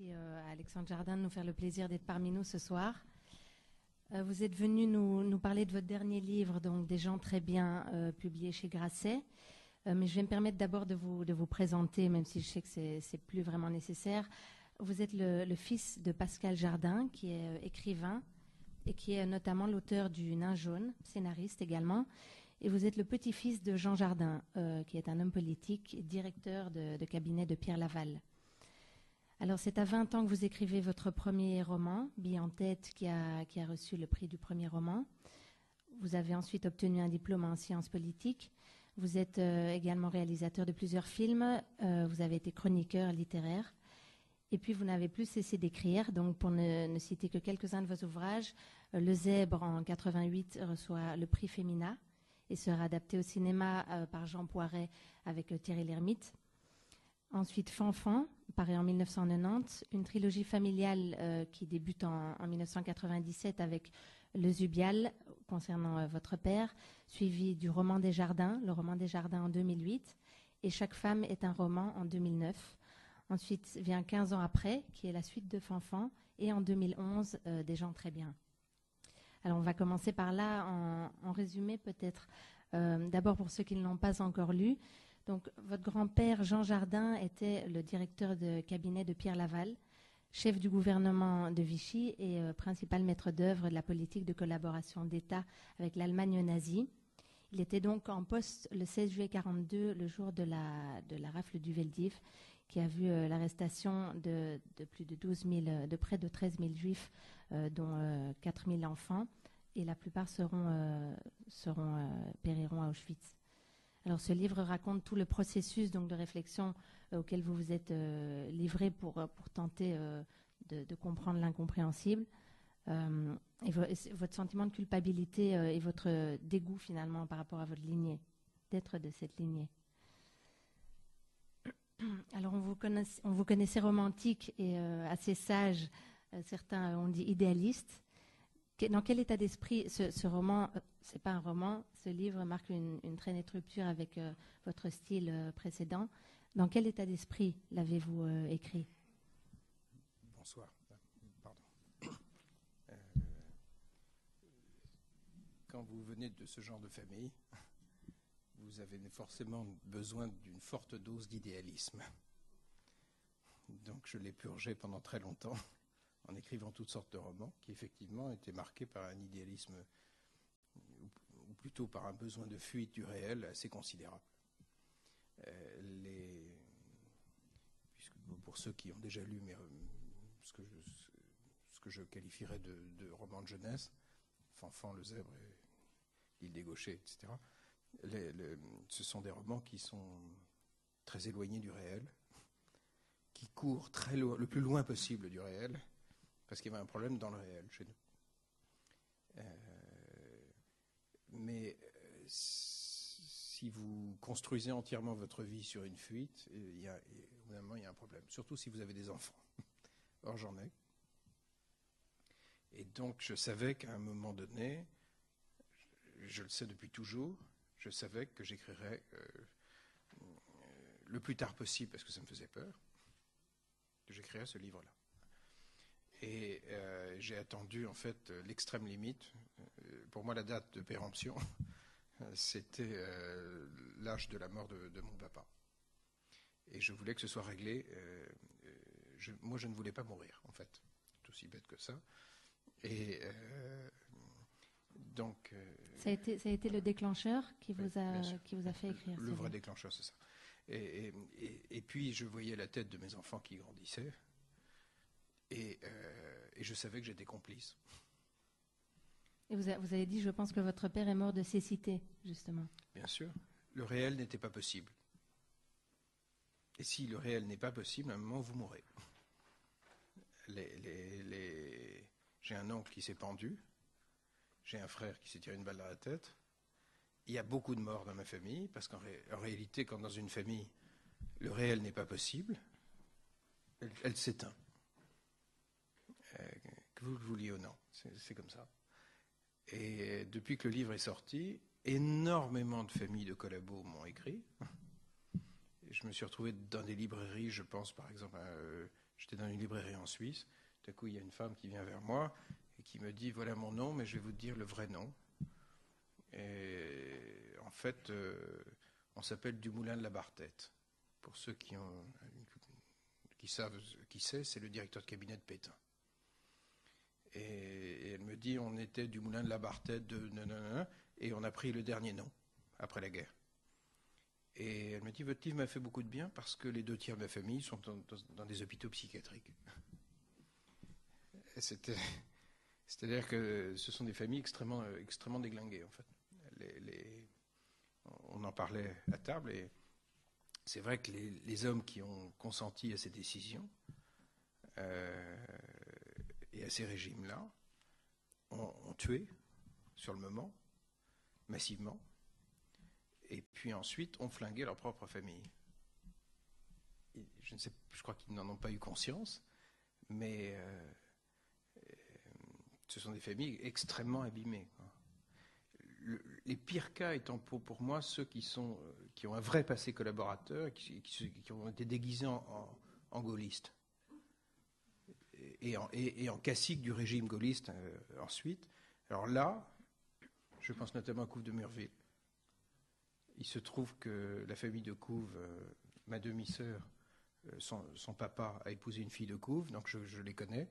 Merci à Alexandre Jardin de nous faire le plaisir d'être parmi nous ce soir. Vous êtes venu nous parler de votre dernier livre, donc Des gens très bien, publié chez Grasset. Mais je vais me permettre d'abord de vous présenter, même si je sais que c'est plus vraiment nécessaire. Vous êtes le fils de Pascal Jardin, qui est écrivain et qui est notamment l'auteur du Nain jaune, scénariste également. Et vous êtes le petit-fils de Jean Jardin, qui est un homme politique et directeur de cabinet de Pierre Laval. Alors, c'est à 20 ans que vous écrivez votre premier roman, Bille en tête, qui a reçu le prix du premier roman. Vous avez ensuite obtenu un diplôme en sciences politiques. Vous êtes également réalisateur de plusieurs films. Vous avez été chroniqueur littéraire. Et puis, vous n'avez plus cessé d'écrire. Donc, pour ne citer que quelques-uns de vos ouvrages, Le Zèbre, en 88, reçoit le prix Femina et sera adapté au cinéma par Jean Poiret avec Thierry Lhermitte. Ensuite, Fanfan, paru en 1990, une trilogie familiale qui débute en 1997 avec Le Zubial, concernant votre père, suivi du Roman des Jardins, le Roman des Jardins en 2008, et Chaque femme est un roman en 2009. Ensuite vient 15 ans après, qui est la suite de Fanfan, et en 2011, Des gens très bien. Alors, on va commencer par là, en résumé peut-être. D'abord, pour ceux qui ne l'ont pas encore lu, donc, votre grand-père, Jean Jardin, était le directeur de cabinet de Pierre Laval, chef du gouvernement de Vichy et principal maître d'œuvre de la politique de collaboration d'État avec l'Allemagne nazie. Il était donc en poste le 16 juillet 1942, le jour de la rafle du Veldiv, qui a vu l'arrestation de plus de de près de 13 000 juifs, dont 4 000 enfants, et la plupart périront à Auschwitz. Alors, ce livre raconte tout le processus donc, de réflexion auquel vous vous êtes livré pour tenter de comprendre l'incompréhensible, et votre sentiment de culpabilité et votre dégoût finalement par rapport à votre lignée, d'être de cette lignée. Alors, on vous connaissait romantique et assez sage, certains ont dit idéaliste. Dans quel état d'esprit ce roman, c'est pas un roman, ce livre marque une très nette rupture avec votre style précédent. Dans quel état d'esprit l'avez-vous écrit ? Bonsoir. Pardon. Quand vous venez de ce genre de famille, vous avez forcément besoin d'une forte dose d'idéalisme. Donc je l'ai purgé pendant très longtemps, en écrivant toutes sortes de romans qui effectivement étaient marqués par un idéalisme, ou plutôt par un besoin de fuite du réel assez considérable. Puisque pour ceux qui ont déjà lu ce que je qualifierais de romans de jeunesse, Fanfan, Le Zèbre, L'île des Gauchers, etc., ce sont des romans qui sont très éloignés du réel, qui courent le plus loin possible du réel, parce qu'il y avait un problème dans le réel chez nous. Mais si vous construisez entièrement votre vie sur une fuite, évidemment, il y a un problème. Surtout si vous avez des enfants. Or, j'en ai. Et donc, je savais qu'à un moment donné, je le sais depuis toujours, je savais que j'écrirais le plus tard possible, parce que ça me faisait peur, que j'écrirais ce livre-là. Et j'ai attendu, en fait, l'extrême limite. Pour moi, la date de péremption, c'était l'âge de la mort de mon papa. Et je voulais que ce soit réglé. Moi, je ne voulais pas mourir, en fait. C'est aussi bête que ça. Et donc... ça a été le déclencheur qui vous a fait écrire le vrai déclencheur, c'est ça. Et puis, je voyais la tête de mes enfants qui grandissaient. Et je savais que j'étais complice. Et vous avez dit, je pense que votre père est mort de cécité, justement. Bien sûr. Le réel n'était pas possible. Et si le réel n'est pas possible, à un moment, vous mourrez. J'ai un oncle qui s'est pendu. J'ai un frère qui s'est tiré une balle dans la tête. Il y a beaucoup de morts dans ma famille, parce qu'en réalité, quand dans une famille, le réel n'est pas possible, elle s'éteint. Que vous le vouliez ou non, c'est comme ça. Et depuis que le livre est sorti, énormément de familles de collabos m'ont écrit. Et je me suis retrouvé dans des librairies, je pense par exemple à J'étais dans une librairie en Suisse. Tout à coup, il y a une femme qui vient vers moi et qui me dit, voilà mon nom, mais je vais vous dire le vrai nom. Et en fait, on s'appelle Dumoulin de la Barthette. Pour ceux qui savent qui c'est le directeur de cabinet de Pétain. Et elle me dit, on était Dumoulin de la Barthette, et on a pris le dernier nom, après la guerre. Et elle me dit, votre livre m'a fait beaucoup de bien parce que les 2 tiers de ma famille sont dans des hôpitaux psychiatriques. C'est-à-dire que ce sont des familles extrêmement déglinguées, en fait. On en parlait à table, et c'est vrai que les hommes qui ont consenti à ces décisions et à ces régimes-là ont tué, sur le moment, massivement, et puis ensuite ont flingué leur propre famille. Et je crois qu'ils n'en ont pas eu conscience, mais ce sont des familles extrêmement abîmées, quoi. Les pires cas étant pour moi ceux qui ont un vrai passé collaborateur, qui ont été déguisés en gaullistes et en caciques du régime gaulliste ensuite. Alors là, je pense notamment à Couve de Murville. Il se trouve que la famille de Couve, ma demi-sœur, son papa a épousé une fille de Couve, donc je les connais.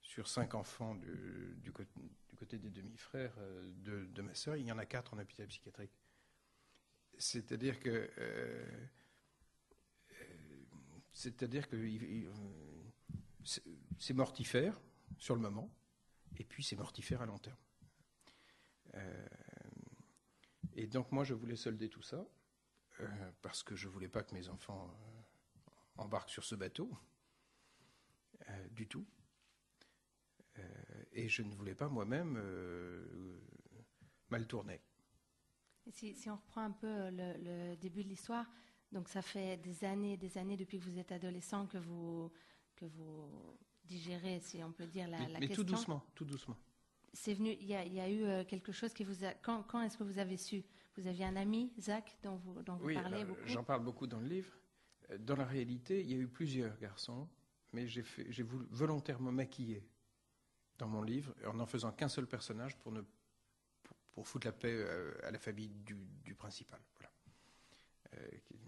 Sur 5 enfants du côté des demi-frères de ma sœur, il y en a 4 en hôpital psychiatrique. C'est-à-dire que c'est mortifère sur le moment, et puis c'est mortifère à long terme. Et donc moi je voulais solder tout ça, parce que je ne voulais pas que mes enfants embarquent sur ce bateau, du tout. Et je ne voulais pas moi-même mal tourner. Si on reprend un peu le début de l'histoire, donc ça fait des années depuis que vous êtes adolescent que vous digérez, si on peut dire, la mais question. tout doucement. C'est venu, il y a eu quelque chose qui vous a... Quand est-ce que vous avez su? Vous aviez un ami, Zach, dont vous parlez beaucoup? J'en parle beaucoup dans le livre. Dans la réalité, il y a eu plusieurs garçons, mais j'ai voulu volontairement maquiller dans mon livre, en faisant qu'un seul personnage pour foutre la paix à la famille du principal. Voilà.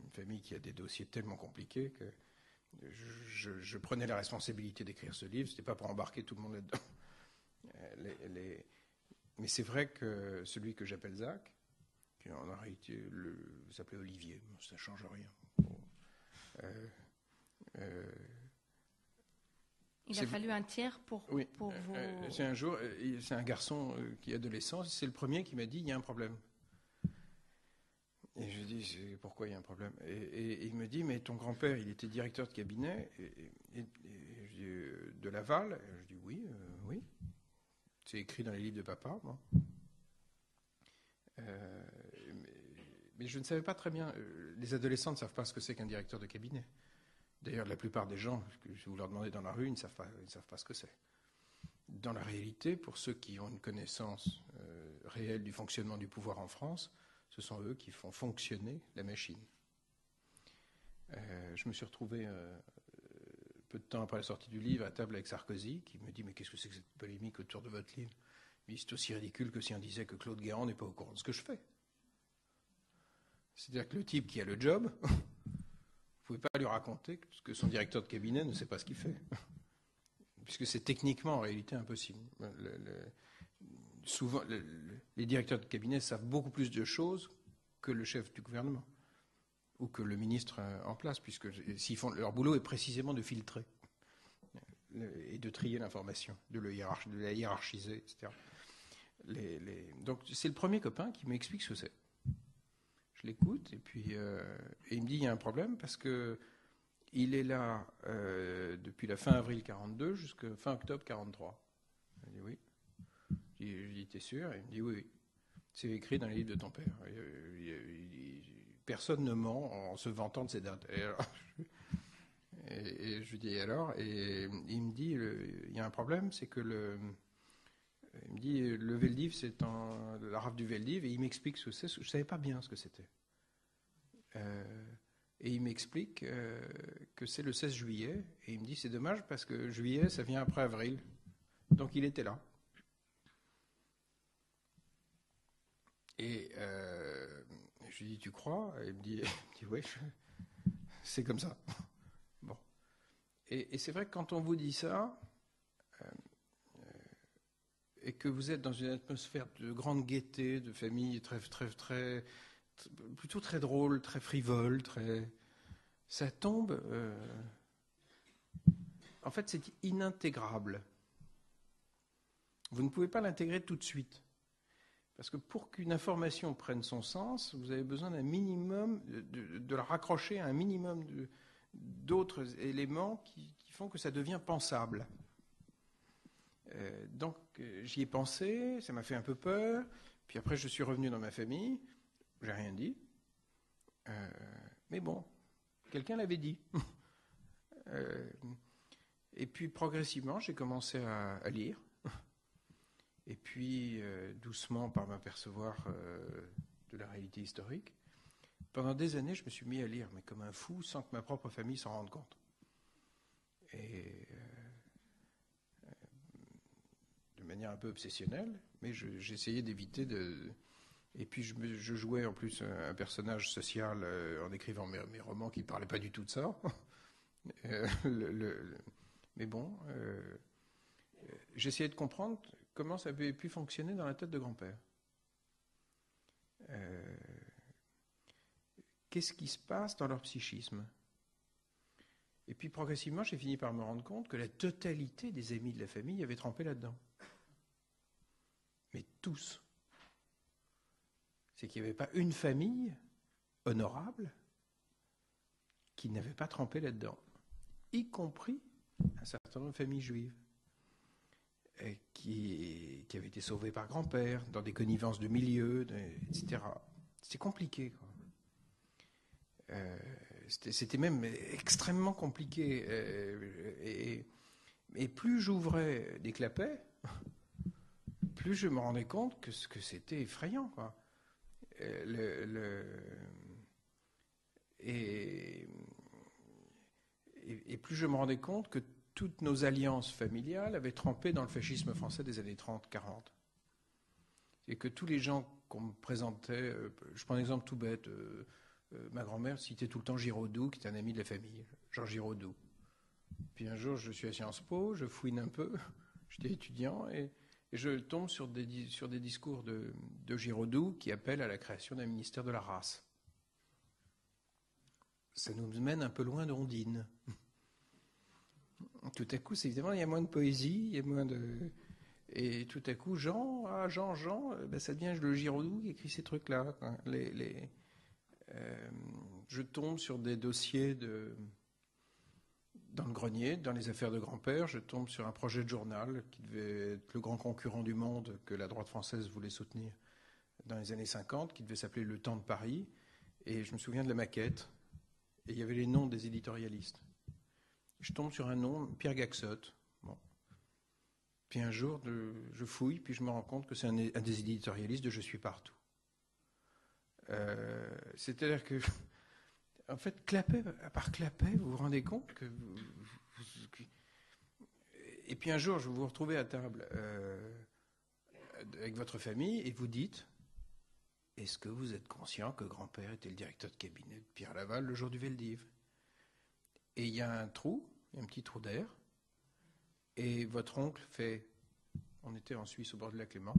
Une famille qui a des dossiers tellement compliqués que je prenais la responsabilité d'écrire ce livre. C'était pas pour embarquer tout le monde là-dedans. Mais c'est vrai que celui que j'appelle Zach, qui en réalité s'appelait Olivier, ça ne change rien. Il a fallu un tiers pour vous... C'est un garçon qui est adolescent, c'est le premier qui m'a dit, il y a un problème. Et je dis, pourquoi il y a un problème? Et il me dit, mais ton grand-père, il était directeur de cabinet de Laval. Et je dis, oui. C'est écrit dans les livres de papa, moi. Mais je ne savais pas très bien. Les adolescents ne savent pas ce que c'est qu'un directeur de cabinet. D'ailleurs, la plupart des gens, si vous leur demandez dans la rue, ils ne savent pas ce que c'est. Dans la réalité, pour ceux qui ont une connaissance réelle du fonctionnement du pouvoir en France, ce sont eux qui font fonctionner la machine. Je me suis retrouvé peu de temps après la sortie du livre à table avec Sarkozy, qui me dit « Mais qu'est-ce que c'est que cette polémique autour de votre livre ?» Il dit « C'est aussi ridicule que si on disait que Claude Guérand n'est pas au courant de ce que je fais. » C'est-à-dire que le type qui a le job... Vous ne pouvez pas lui raconter que son directeur de cabinet ne sait pas ce qu'il fait. Puisque c'est techniquement, en réalité, impossible. Souvent, les directeurs de cabinet savent beaucoup plus de choses que le chef du gouvernement ou que le ministre en place, puisque leur boulot est précisément de filtrer et de trier l'information, de la hiérarchiser, etc. Donc, c'est le premier copain qui m'explique ce que c'est. Je l'écoute, et puis et il me dit il y a un problème parce que il est là depuis la fin avril 42 jusqu'à fin octobre 43. Je dis oui. Je dis t'es sûr? Il me dit oui. C'est écrit dans les livres de ton père. Personne ne ment en se vantant de ces dates. Et je lui dis alors? Et il me dit il y a un problème, c'est que il me dit le Veldiv, c'est la rafle du Veldiv, et il m'explique ce que c'est. Je ne savais pas bien ce que c'était. Et il m'explique que c'est le 16 juillet. Et il me dit, c'est dommage parce que juillet, ça vient après avril. Donc il était là. Et je lui dis, tu crois? Et il me dit, ouais, c'est comme ça. Bon. Et c'est vrai que quand on vous dit ça, et que vous êtes dans une atmosphère de grande gaieté, de famille plutôt très drôle, très frivole, ça tombe. En fait, c'est inintégrable. Vous ne pouvez pas l'intégrer tout de suite. Parce que pour qu'une information prenne son sens, vous avez besoin d'un minimum, de la raccrocher à un minimum d'autres éléments qui font que ça devient pensable. Donc j'y ai pensé, ça m'a fait un peu peur, puis après je suis revenu dans ma famille, j'ai rien dit, mais bon, quelqu'un l'avait dit. Et puis progressivement j'ai commencé à lire, et puis doucement par m'apercevoir de la réalité historique. Pendant des années je me suis mis à lire, mais comme un fou, sans que ma propre famille s'en rende compte. Et de manière un peu obsessionnelle, mais j'essayais d'éviter de... Et puis je jouais en plus un personnage social en écrivant mes romans qui ne parlaient pas du tout de ça. Mais bon, j'essayais de comprendre comment ça avait pu fonctionner dans la tête de grand-père. Qu'est-ce qui se passe dans leur psychisme? Et puis progressivement, j'ai fini par me rendre compte que la totalité des amis de la famille avaient trempé là-dedans. Mais tous. C'est qu'il n'y avait pas une famille honorable qui n'avait pas trempé là-dedans, y compris un certain nombre de familles juives qui avaient été sauvées par grand-père, dans des connivences de milieu, etc. C'était compliqué, quoi. C'était même extrêmement compliqué. Et plus j'ouvrais des clapets, plus je me rendais compte que c'était effrayant, quoi. Et plus je me rendais compte que toutes nos alliances familiales avaient trempé dans le fascisme français des années 30-40. Et que tous les gens qu'on me présentait, je prends un exemple tout bête, ma grand-mère citait tout le temps Giraudoux, qui est un ami de la famille, Jean Giraudoux. Puis un jour, je suis à Sciences Po, je fouine un peu, j'étais étudiant, et je tombe sur des discours de Giraudoux qui appellent à la création d'un ministère de la race. Ça nous mène un peu loin d'Ondine. Tout à coup, c'est évidemment, il y a moins de poésie, il y a moins de... Et tout à coup, Jean, ben ça devient le Giraudoux qui écrit ces trucs-là. Je tombe sur des dossiers dans le grenier, dans les affaires de grand-père. Je tombe sur un projet de journal qui devait être le grand concurrent du Monde que la droite française voulait soutenir dans les années 50, qui devait s'appeler Le Temps de Paris. Et je me souviens de la maquette. Et il y avait les noms des éditorialistes. Je tombe sur un nom, Pierre Gaxotte. Bon. Puis un jour, je fouille, puis je me rends compte que c'est un des éditorialistes de Je suis partout. C'est-à-dire que, en fait, Clapet, à part Clapet, vous vous rendez compte que... Et puis un jour, je vous retrouvez à table avec votre famille et vous dites, est-ce que vous êtes conscient que grand-père était le directeur de cabinet de Pierre Laval le jour du Veldiv? Et il y a un petit trou d'air, et votre oncle fait... On était en Suisse au bord de la Clément,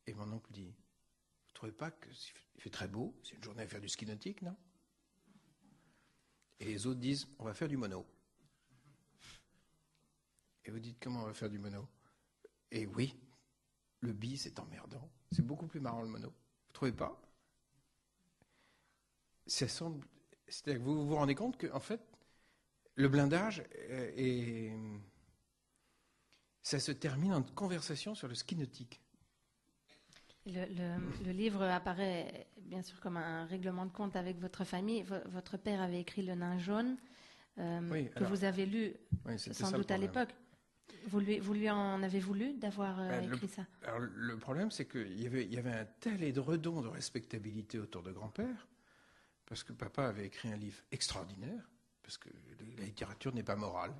et mon oncle dit, vous ne trouvez pas qu'il fait très beau, c'est une journée à faire du ski nautique, non? Et les autres disent, on va faire du mono. Et vous dites, comment on va faire du mono? Et oui, le bi, c'est emmerdant. C'est beaucoup plus marrant le mono. Vous ne trouvez pas? C'est-à-dire que vous vous rendez compte qu'en fait, le blindage ça se termine en conversation sur le ski nautique. Le livre apparaît bien sûr comme un règlement de compte avec votre famille. Votre père avait écrit Le Nain jaune, que vous avez lu sans doute à l'époque. Vous lui en avez voulu d'avoir écrit ça? Alors, le problème, c'est qu'il y avait un tel édredon de respectabilité autour de grand-père, parce que papa avait écrit un livre extraordinaire, parce que la littérature n'est pas morale.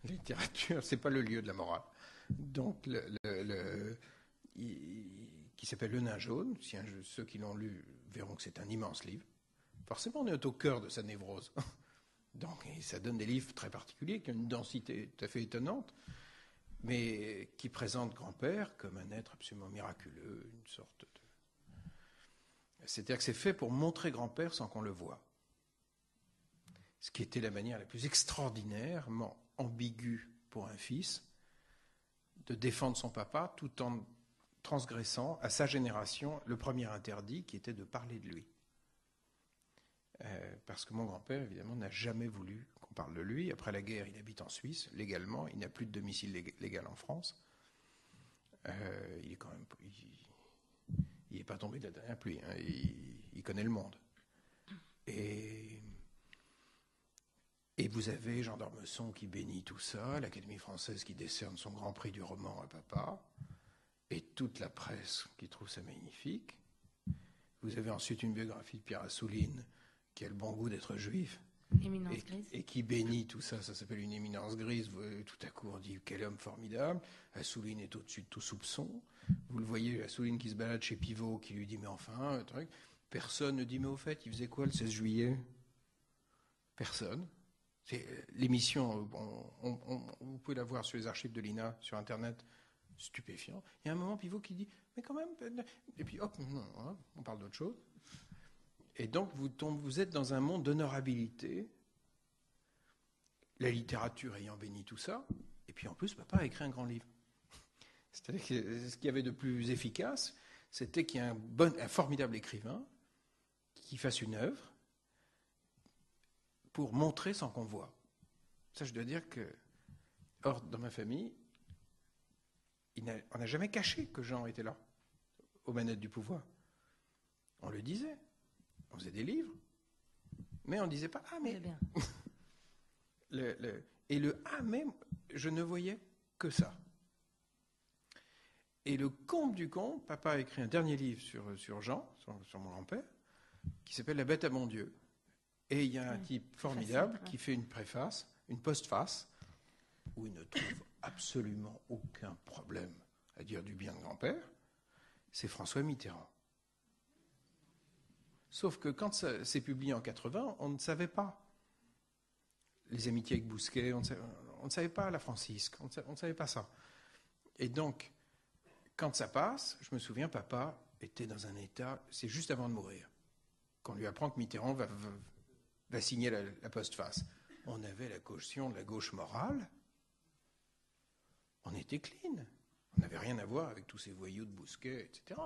La littérature, c'est pas le lieu de la morale. Donc, qui s'appelle Le Nain jaune. Ceux qui l'ont lu verront que c'est un immense livre. Forcément, on est au cœur de sa névrose. Donc, ça donne des livres très particuliers, qui ont une densité tout à fait étonnante, mais qui présentent grand-père comme un être absolument miraculeux, une sorte de... C'est-à-dire que c'est fait pour montrer grand-père sans qu'on le voie. Ce qui était la manière la plus extraordinairement ambiguë pour un fils de défendre son papa tout en transgressant à sa génération le premier interdit qui était de parler de lui. Parce que mon grand-père, évidemment, n'a jamais voulu qu'on parle de lui. Après la guerre, il habite en Suisse, légalement. Il n'a plus de domicile légal en France. Il est quand même... Il n'est pas tombé de la dernière pluie. Hein. Il connaît le monde. Et vous avez Jean d'Ormesson qui bénit tout ça, l'Académie française qui décerne son grand prix du roman à papa, et toute la presse qui trouve ça magnifique. Vous avez ensuite une biographie de Pierre Assouline qui a le bon goût d'être juif et qui bénit tout ça. Ça s'appelle une éminence grise. Tout à coup, on dit quel homme formidable. Assouline est au-dessus de tout soupçon. Vous le voyez, Assouline qui se balade chez Pivot, qui lui dit mais enfin, un truc. Personne ne dit mais au fait, il faisait quoi le 16 juillet? Personne. C'est l'émission, vous pouvez la voir sur les archives de l'INA, sur Internet, stupéfiant. Il y a un moment, Pivot qui dit, mais quand même, et puis hop, non, hein, on parle d'autre chose. Et donc, vous êtes dans un monde d'honorabilité, la littérature ayant béni tout ça, et puis en plus, papa a écrit un grand livre. C'est-à-dire que ce qu'il y avait de plus efficace, c'était qu'il y ait un formidable écrivain qui fasse une œuvre pour montrer sans qu'on voit. Ça, je dois dire que, or, dans ma famille, on n'a jamais caché que Jean était là, aux manettes du pouvoir. On le disait. On faisait des livres. Mais on ne disait pas « Ah, mais... » Et le « Ah, mais... » je ne voyais que ça. Et le comble du comble, papa a écrit un dernier livre sur Jean, sur mon grand-père, qui s'appelle « La bête à mon Dieu ». Et il y a un type formidable qui fait une préface, une postface, où il ne trouve absolument aucun problème à dire du bien de grand-père. C'est François Mitterrand. Sauf que quand c'est publié en 80, on ne savait pas. Les amitiés avec Bousquet, on ne savait pas la Francisque, on ne savait pas ça. Et donc, quand ça passe, je me souviens, papa était dans un état, c'est juste avant de mourir, qu'on lui apprend que Mitterrand va signer la postface. On avait la caution de la gauche morale, on était clean. On n'avait rien à voir avec tous ces voyous de Bousquet, etc.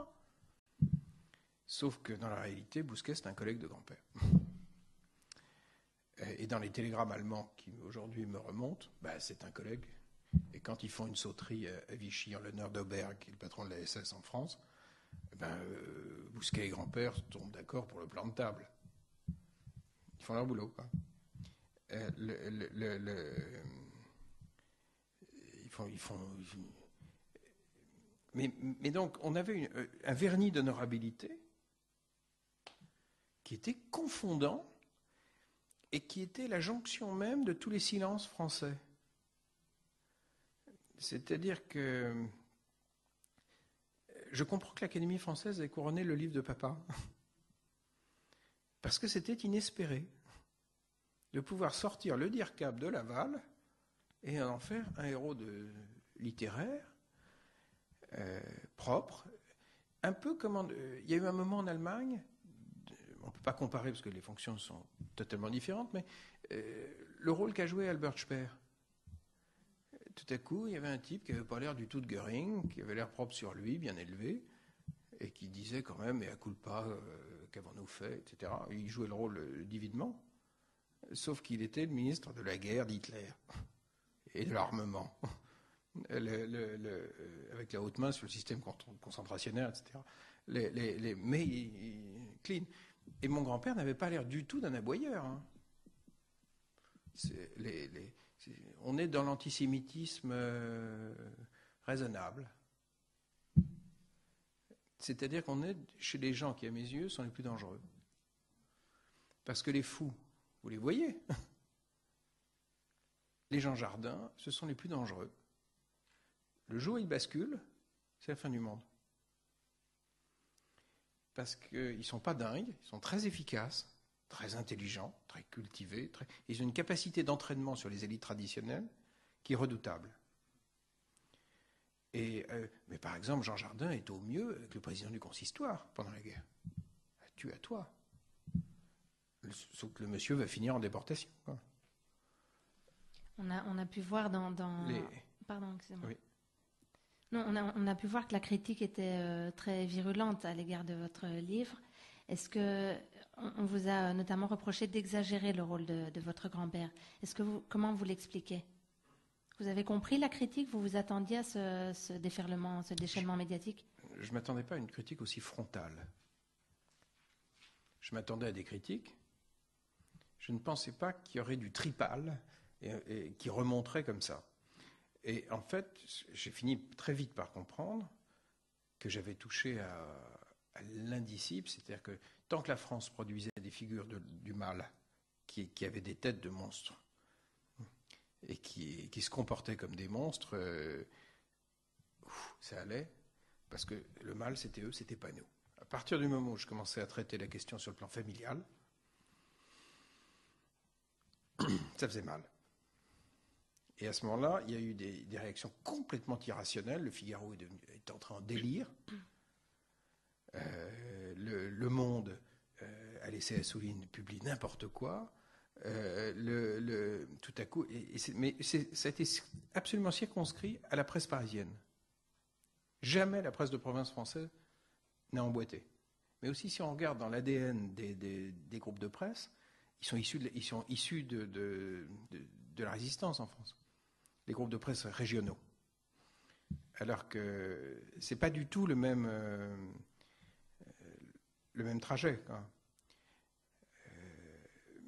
Sauf que dans la réalité, Bousquet, c'est un collègue de grand-père. Et dans les télégrammes allemands qui aujourd'hui me remontent, c'est un collègue. Et quand ils font une sauterie à Vichy en l'honneur d'Auberg, qui est le patron de la SS en France, Bousquet et grand-père tombent d'accord pour le plan de table. Ils font leur boulot, quoi. Ils font... Mais donc, on avait un vernis d'honorabilité qui était confondant et qui était la jonction même de tous les silences français. C'est-à-dire que je comprends que l'Académie française ait couronné le livre de papa, parce que c'était inespéré de pouvoir sortir le Dirkab de Laval et en faire un héros littéraire, propre, un peu comme... il y a eu un moment en Allemagne, on ne peut pas comparer parce que les fonctions sont totalement différentes, mais le rôle qu'a joué Albert Speer. Tout à coup, il y avait un type qui n'avait pas l'air du tout de Göring, qui avait l'air propre sur lui, bien élevé, et qui disait quand même, et à culpa, qu'avons-nous fait, etc. Il jouait le rôle divinement, sauf qu'il était le ministre de la guerre d'Hitler et de l'armement, avec la haute main sur le système concentrationnaire, etc. Mais clean. Et mon grand-père n'avait pas l'air du tout d'un aboyeur. Hein. On est dans l'antisémitisme raisonnable. C'est-à-dire qu'on est chez les gens qui, à mes yeux, sont les plus dangereux. Parce que les fous, vous les voyez. Les gens jardins, ce sont les plus dangereux. Le jour où ils basculent, c'est la fin du monde. Parce qu'ils ne sont pas dingues, ils sont très efficaces, très intelligents, très cultivés. Ils ont une capacité d'entraînement sur les élites traditionnelles qui est redoutable. Mais par exemple, Jean Jardin est au mieux avec le président du consistoire pendant la guerre. Tu à toi. Sauf que le monsieur va finir en déportation. Quoi. On a pu voir dans... Pardon, excusez-moi. Oui. Non, on a pu voir que la critique était très virulente à l'égard de votre livre. Est-ce que on vous a notamment reproché d'exagérer le rôle de votre grand-père? Comment vous l'expliquez? Vous avez compris la critique? Vous vous attendiez à ce déferlement, ce déchaînement médiatique? Je ne m'attendais pas à une critique aussi frontale. Je m'attendais à des critiques. Je ne pensais pas qu'il y aurait du tripal et qui remonterait comme ça. Et en fait, j'ai fini très vite par comprendre que j'avais touché à l'indicible, c'est-à-dire que tant que la France produisait des figures du mal qui avaient des têtes de monstres et qui se comportaient comme des monstres, ça allait, parce que le mal, c'était eux, c'était pas nous. À partir du moment où je commençais à traiter la question sur le plan familial, ça faisait mal. Et à ce moment-là, il y a eu des réactions complètement irrationnelles. Le Figaro est entré en délire. Le Monde a laissé Assouline publier n'importe quoi. Tout à coup, mais ça a été absolument circonscrit à la presse parisienne. Jamais la presse de province française n'a emboîté. Mais aussi, si on regarde dans l'ADN des groupes de presse, ils sont issus de la résistance en France. Les groupes de presse régionaux. Alors que c'est pas du tout le même trajet. Quoi.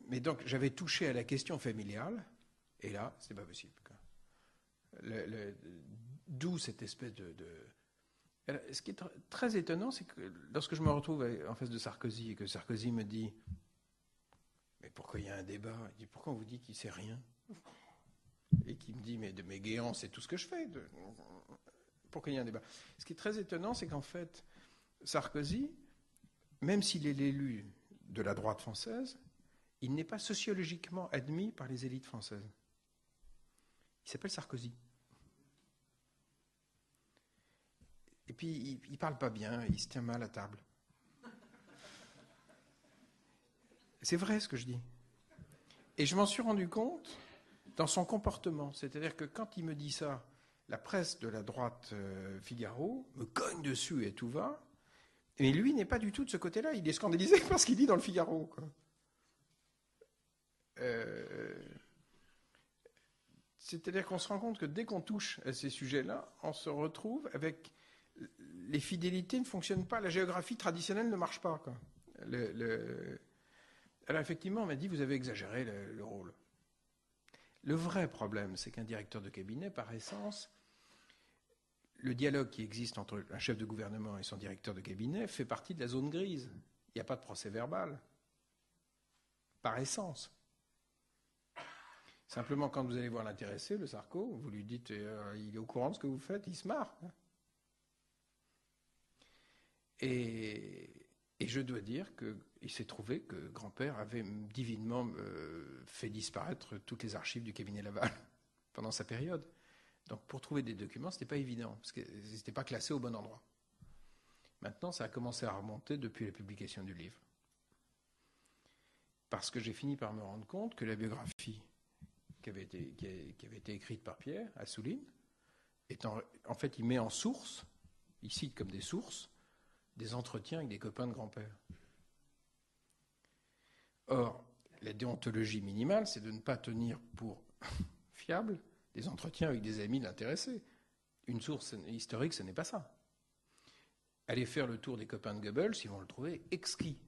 Mais donc j'avais touché à la question familiale, et là, c'est pas possible. Quoi. D'où cette espèce Alors, ce qui est très étonnant, c'est que lorsque je me retrouve en face de Sarkozy et que Sarkozy me dit « Mais pourquoi il y a un débat ?» Il dit « Pourquoi on vous dit qu'il ne sait rien ?» Et qui me dit « Mais de mes Guéant, c'est tout ce que je fais. Pourquoi il y a un débat ?» Ce qui est très étonnant, c'est qu'en fait, Sarkozy, même s'il est l'élu de la droite française, il n'est pas sociologiquement admis par les élites françaises. Il s'appelle Sarkozy. Et puis, il ne parle pas bien, il se tient mal à table. C'est vrai ce que je dis. Et je m'en suis rendu compte dans son comportement. C'est-à-dire que quand il me dit ça, la presse de la droite Figaro me cogne dessus et tout va. Mais lui n'est pas du tout de ce côté-là. Il est scandalisé par ce qu'il dit dans le Figaro. Quoi. C'est-à-dire qu'on se rend compte que dès qu'on touche à ces sujets-là, on se retrouve avec... Les fidélités ne fonctionnent pas. La géographie traditionnelle ne marche pas. Quoi. Alors effectivement, on m'a dit, vous avez exagéré le rôle. Le vrai problème, c'est qu'un directeur de cabinet, par essence, le dialogue qui existe entre un chef de gouvernement et son directeur de cabinet fait partie de la zone grise. Il n'y a pas de procès verbal. Par essence. Simplement, quand vous allez voir l'intéressé, le Sarko, vous lui dites il est au courant de ce que vous faites, il se marre. Et je dois dire qu'il s'est trouvé que grand-père avait divinement fait disparaître toutes les archives du cabinet Laval pendant sa période. Donc pour trouver des documents, ce n'était pas évident, parce que ce n'était pas classé au bon endroit. Maintenant, ça a commencé à remonter depuis la publication du livre. Parce que j'ai fini par me rendre compte que la biographie qui avait été écrite par Pierre Assouline, en fait, il met en source, il cite comme des sources, des entretiens avec des copains de grand-père. Or, la déontologie minimale, c'est de ne pas tenir pour fiable des entretiens avec des amis de l'intéressé. Une source historique, ce n'est pas ça. Allez faire le tour des copains de Goebbels, ils vont le trouver exquis.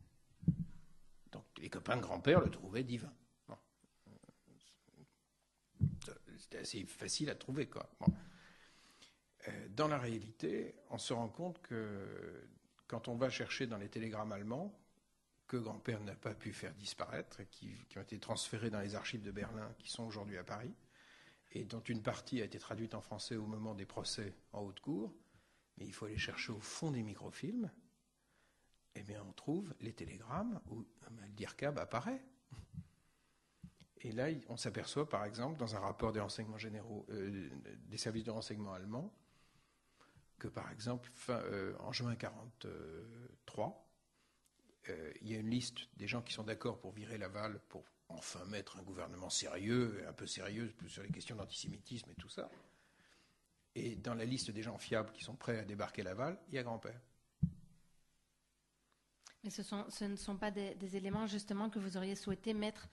Donc, les copains de grand-père le trouvaient divin. Bon. C'était assez facile à trouver, quoi. Bon. Dans la réalité, on se rend compte que quand on va chercher dans les télégrammes allemands, que grand-père n'a pas pu faire disparaître, et qui ont été transférés dans les archives de Berlin, qui sont aujourd'hui à Paris, et dont une partie a été traduite en français au moment des procès en haute cour. Mais il faut aller chercher au fond des microfilms. Eh bien, on trouve les télégrammes où le DIRCAB apparaît. Et là, on s'aperçoit, par exemple, dans un rapport des renseignements généraux, des services de renseignement allemands, que, par exemple, en juin 1943, il y a une liste des gens qui sont d'accord pour virer Laval, pour enfin mettre un gouvernement sérieux, un peu sérieux sur les questions d'antisémitisme et tout ça. Et dans la liste des gens fiables qui sont prêts à débarquer Laval, il y a grand-père. Mais ce ne sont pas des éléments, justement, que vous auriez souhaité mettre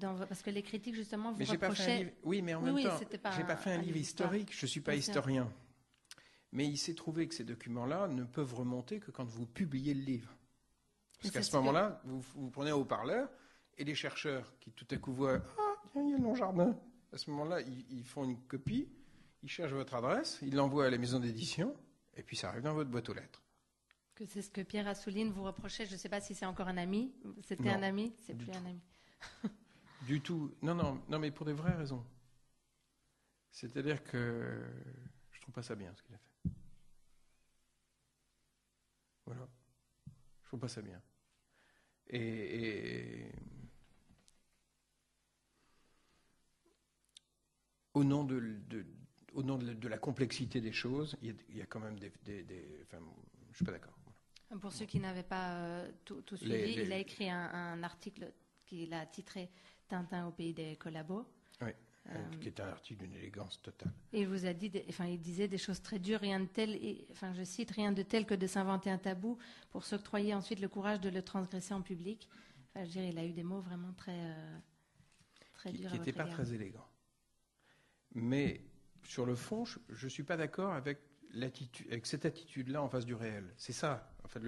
parce que les critiques, justement, vous reprochaient... Oui, mais en même temps, je n'ai pas fait un livre historique, je ne suis pas historien. Mais il s'est trouvé que ces documents-là ne peuvent remonter que quand vous publiez le livre. Parce qu'à ce moment-là, vous prenez un haut-parleur, et les chercheurs qui tout à coup voient « Ah, tiens, il y a Longardin ». À ce moment-là, ils font une copie, ils cherchent votre adresse, ils l'envoient à la maison d'édition, et puis ça arrive dans votre boîte aux lettres. Que c'est ce que Pierre Assouline vous reprochait. Je ne sais pas si c'est encore un ami. C'était un ami. C'est plus un ami. Du tout. Non, mais pour des vraies raisons. C'est-à-dire que je trouve pas ça bien ce qu'il a fait. Voilà. Je trouve pas ça bien. Et au nom de la complexité des choses, il y a quand même enfin, je suis pas d'accord. Voilà. Pour ceux qui n'avaient pas tout suivi, il a écrit un article qu'il a titré « Tintin au pays des collabos ». Oui, qui est un article d'une élégance totale. Et il vous a dit, il disait des choses très dures, rien de tel, je cite, rien de tel que de s'inventer un tabou pour s'octroyer ensuite le courage de le transgresser en public. Enfin, je dirais, il a eu des mots vraiment très durs. Qui n'étaient pas très élégants. Mais sur le fond, je ne suis pas d'accord avec cette attitude-là en face du réel. C'est ça. En fait,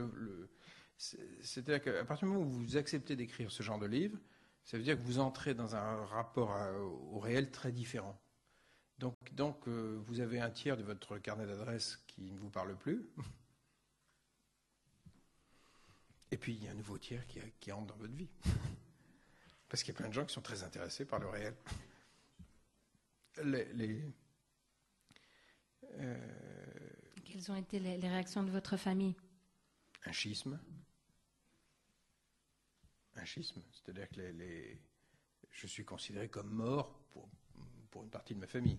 c'est-à-dire qu'à partir du moment où vous acceptez d'écrire ce genre de livre, ça veut dire que vous entrez dans un rapport au réel très différent. Donc vous avez un tiers de votre carnet d'adresses qui ne vous parle plus. Et puis il y a un nouveau tiers qui entre dans votre vie. Parce qu'il y a plein de gens qui sont très intéressés par le réel. Quelles ont été les réactions de votre famille? Un schisme. C'est-à-dire que je suis considéré comme mort pour une partie de ma famille.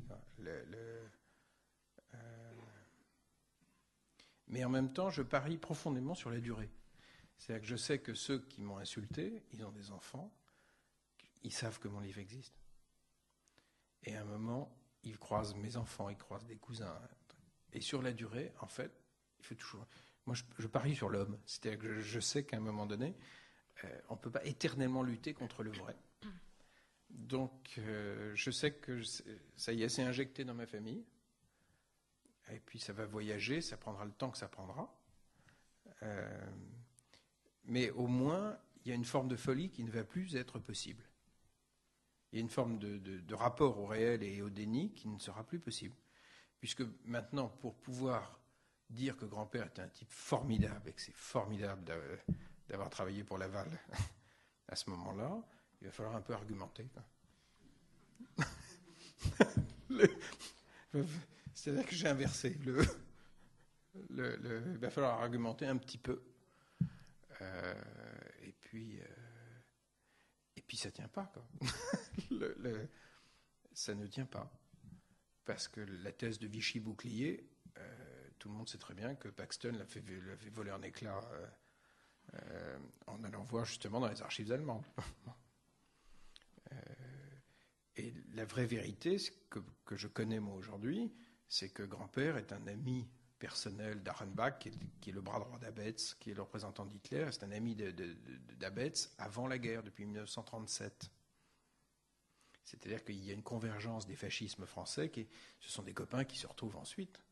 Mais en même temps, je parie profondément sur la durée. C'est-à-dire que je sais que ceux qui m'ont insulté, ils ont des enfants, ils savent que mon livre existe. Et à un moment, ils croisent mes enfants, ils croisent des cousins. Et sur la durée, en fait, il faut toujours... Moi, je parie sur l'homme. C'est-à-dire que je sais qu'à un moment donné, on ne peut pas éternellement lutter contre le vrai. Donc, je sais que ça y est, c'est injecté dans ma famille. Et puis, ça va voyager, ça prendra le temps que ça prendra. Mais au moins, il y a une forme de folie qui ne va plus être possible. Il y a une forme de rapport au réel et au déni qui ne sera plus possible. Puisque maintenant, pour pouvoir dire que grand-père était un type formidable et que c'est formidable d'avoir travaillé pour Laval à ce moment-là, il va falloir un peu argumenter. C'est-à-dire que j'ai inversé. Il va falloir argumenter un petit peu. Et puis ça ne tient pas. Quoi. Ça ne tient pas. Parce que la thèse de Vichy-Bouclier, tout le monde sait très bien que Paxton l'a fait voler en éclats en allant voir justement dans les archives allemandes. Et la vraie vérité que je connais moi aujourd'hui, c'est que grand-père est un ami personnel d'Arenbach, qui est le bras droit d'Abetz, qui est le représentant d'Hitler. C'est un ami d'Abetz avant la guerre, depuis 1937. C'est-à-dire qu'il y a une convergence des fascismes français, ce sont des copains qui se retrouvent ensuite.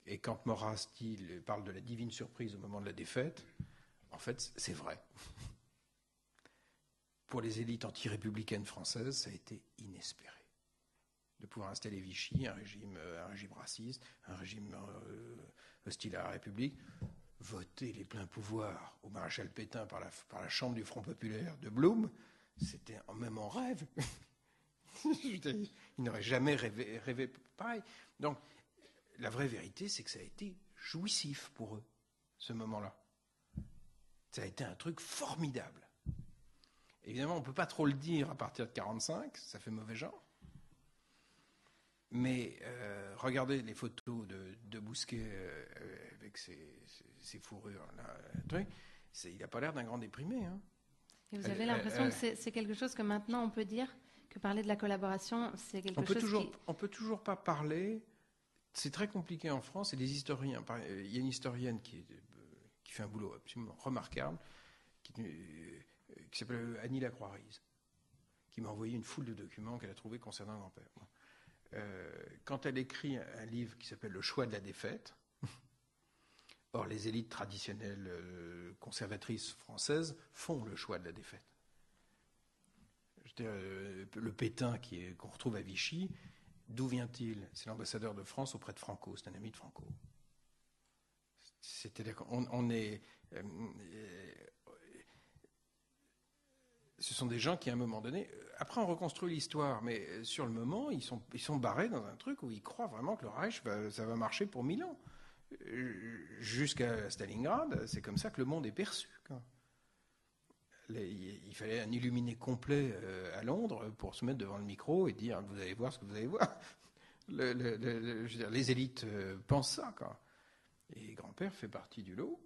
Et quand Maurras parle de la divine surprise au moment de la défaite, en fait, c'est vrai. Pour les élites anti-républicaines françaises, ça a été inespéré. De pouvoir installer Vichy, un régime raciste, un régime hostile à la République. voter les pleins pouvoirs au maréchal Pétain par la Chambre du Front populaire de Blum, c'était même en rêve. Il n'aurait jamais rêvé pareil. Donc, la vraie vérité, c'est que ça a été jouissif pour eux, ce moment-là. Ça a été un truc formidable. Évidemment, on ne peut pas trop le dire à partir de 1945, ça fait mauvais genre. Mais regardez les photos de Bousquet avec ses fourrures, là, il n'a pas l'air d'un grand déprimé. Hein. Et vous avez l'impression que c'est quelque chose que maintenant on peut dire, que parler de la collaboration, c'est quelque chose On peut toujours pas parler, c'est très compliqué en France, et les historiens, il y a une historienne qui fait un boulot absolument remarquable, qui s'appelle Annie Lacroix-Rize, qui m'a envoyé une foule de documents qu'elle a trouvés concernant grand-père. Quand elle écrit un livre qui s'appelle « Le choix de la défaite », or les élites traditionnelles conservatrices françaises font le choix de la défaite. Le Pétain qu'on retrouve à Vichy, d'où vient-il? C'est l'ambassadeur de France auprès de Franco, c'est un ami de Franco. C'est-à-dire qu'on est... ce sont des gens qui, à un moment donné... Après, on reconstruit l'histoire, mais sur le moment, ils sont barrés dans un truc où ils croient vraiment que le Reich, ça va marcher pour 1000 ans. Jusqu'à Stalingrad, c'est comme ça que le monde est perçu. Il fallait un illuminé complet à Londres pour se mettre devant le micro et dire « vous allez voir ce que vous allez voir ». Je veux dire, les élites pensent ça. Et grand-père fait partie du lot.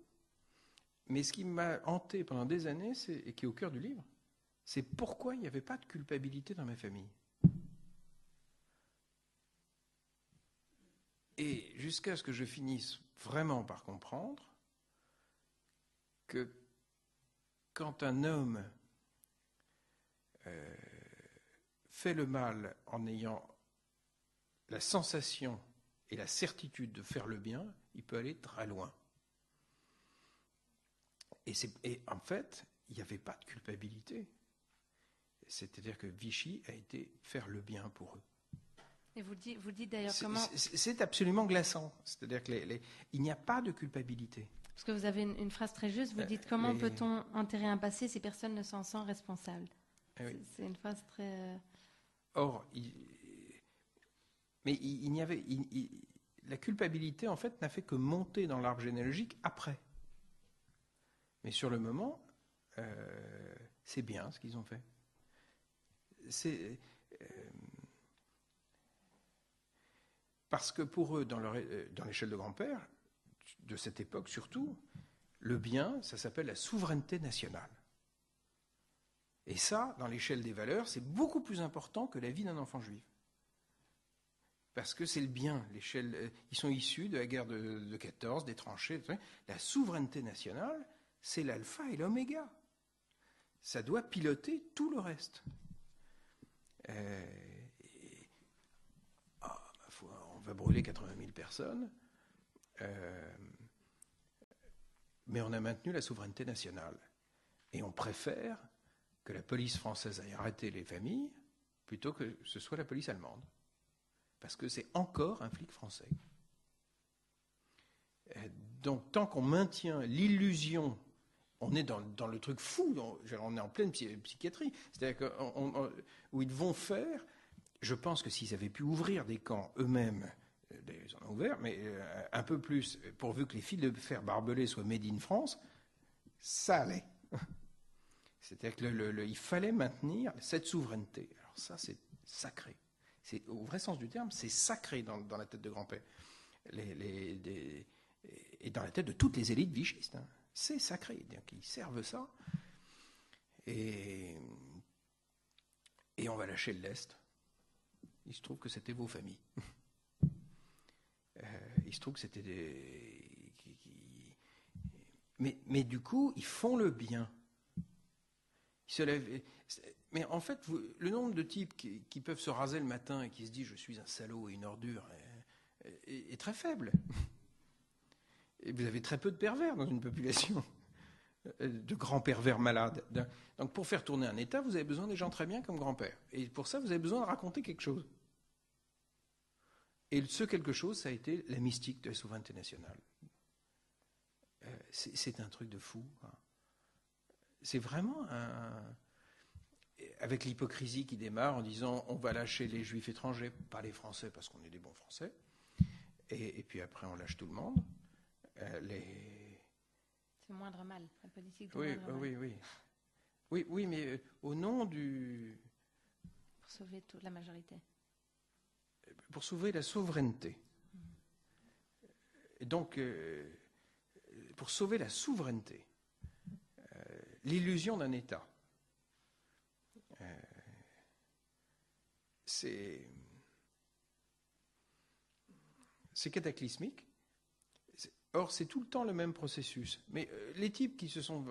Mais ce qui m'a hanté pendant des années, et qui est au cœur du livre, c'est pourquoi il n'y avait pas de culpabilité dans ma famille. Et jusqu'à ce que je finisse vraiment par comprendre que quand un homme fait le mal en ayant la sensation et la certitude de faire le bien, il peut aller très loin. Et en fait, il n'y avait pas de culpabilité. C'est-à-dire que Vichy a été faire le bien pour eux. Et vous dites d'ailleurs comment... C'est absolument glaçant. C'est-à-dire qu'il n'y a pas de culpabilité. Parce que vous avez une phrase très juste, vous dites « Comment peut-on enterrer un passé si personne ne s'en sent responsable ?» Oui. C'est une phrase très... Or, la culpabilité, en fait, n'a fait que monter dans l'arbre généalogique après. Mais sur le moment, c'est bien ce qu'ils ont fait. Parce que pour eux, dans l'échelle de grand-père, de cette époque surtout, le bien, ça s'appelle la souveraineté nationale. Et ça, dans l'échelle des valeurs, c'est beaucoup plus important que la vie d'un enfant juif. Parce que c'est le bien, ils sont issus de la guerre de 14, des tranchées. La souveraineté nationale, c'est l'alpha et l'oméga. Ça doit piloter tout le reste. On va brûler 80 000 personnes, mais on a maintenu la souveraineté nationale. Et on préfère que la police française aille arrêter les familles plutôt que ce soit la police allemande. Parce que c'est encore un flic français. Donc, tant qu'on maintient l'illusion, on est dans le truc fou, on est en pleine psychiatrie. C'est-à-dire où ils vont faire, je pense que s'ils avaient pu ouvrir des camps eux-mêmes, ils en ont ouvert, mais un peu plus, pourvu que les fils de fer barbelés soient made in France, ça allait. C'est-à-dire qu'il fallait maintenir cette souveraineté. Alors ça, c'est sacré. Au vrai sens du terme, c'est sacré dans la tête de grand-père. Et dans la tête de toutes les élites vichistes. Hein. C'est sacré. Donc, ils servent ça. Et on va lâcher l'Est. Il se trouve que c'était vos familles. Il se trouve que c'était des... Mais du coup, ils font le bien. Ils se lèvent... Mais en fait, le nombre de types qui peuvent se raser le matin et qui se disent « je suis un salaud et une ordure » est très faible. Et vous avez très peu de pervers dans une population, de grands pervers malades. Donc pour faire tourner un État, vous avez besoin des gens très bien comme grand-père. Et pour ça, vous avez besoin de raconter quelque chose. Et ce quelque chose, ça a été la mystique de la souveraineté nationale. c'est un truc de fou. Hein. C'est vraiment avec l'hypocrisie qui démarre en disant on va lâcher les juifs étrangers, pas les Français parce qu'on est des bons Français, et puis après on lâche tout le monde. C'est le moindre mal, la politique du Oui, moindre mal. Oui, mais au nom du... Pour sauver toute la majorité. Pour sauver la souveraineté. Et donc, pour sauver la souveraineté, l'illusion d'un État, c'est cataclysmique. Or, c'est tout le temps le même processus. Mais les types qui se sont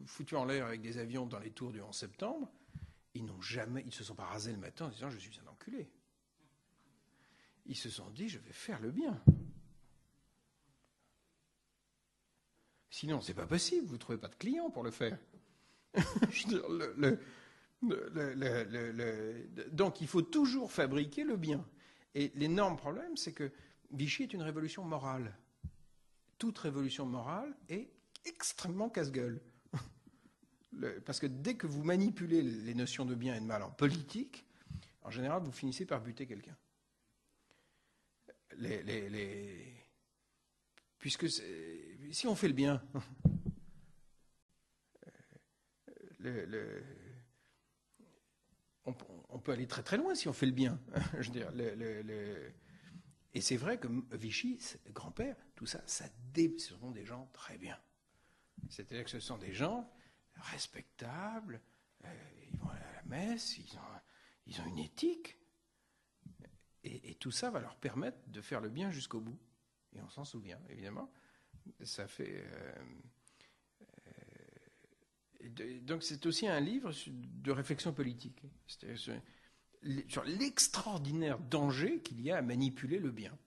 foutus en l'air avec des avions dans les tours du 11 septembre, ils ne se sont pas rasés le matin en disant « je suis un enculé ». Ils se sont dit « je vais faire le bien ». Sinon, c'est pas possible, vous ne trouvez pas de clients pour le faire. Je veux dire, donc, il faut toujours fabriquer le bien. Et l'énorme problème, c'est que Vichy est une révolution morale. Toute révolution morale est extrêmement casse-gueule. Parce que dès que vous manipulez les notions de bien et de mal en politique, en général, vous finissez par buter quelqu'un. Puisque si on fait le bien, on peut aller très très loin si on fait le bien. Je veux dire, et c'est vrai que Vichy, grand-père, tout ça, ce sont des gens très bien. C'est-à-dire que ce sont des gens respectables, ils vont aller à la messe, ils ont une éthique, et tout ça va leur permettre de faire le bien jusqu'au bout. Et on s'en souvient, évidemment. Ça fait... donc c'est aussi un livre de réflexion politique. C'est-à-dire sur l'extraordinaire danger qu'il y a à manipuler le bien.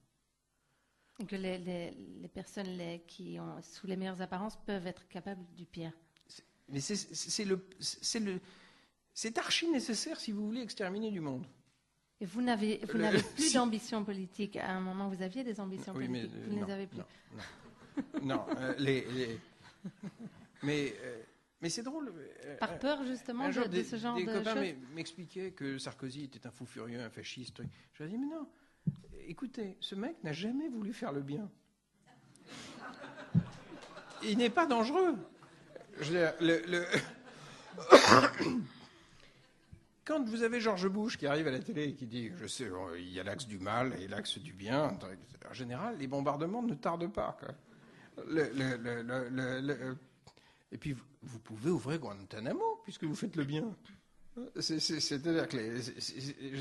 Que les personnes qui ont sous les meilleures apparences peuvent être capables du pire. Mais c'est archi nécessaire si vous voulez exterminer du monde. Et vous n'avez plus d'ambition politique. À un moment, vous aviez des ambitions politiques. Vous ne les avez plus. Non. Mais c'est drôle. Par peur, justement, de ce genre de choses. Des copains m'expliquaient que Sarkozy était un fou furieux, un fasciste. Je leur ai dit, mais non, écoutez, ce mec n'a jamais voulu faire le bien. Il n'est pas dangereux. Je veux dire, quand vous avez George Bush qui arrive à la télé et qui dit, je sais, il y a l'axe du mal et l'axe du bien, en général, les bombardements ne tardent pas. Quoi. Et puis, vous pouvez ouvrir Guantanamo, puisque vous faites le bien. C'est-à-dire que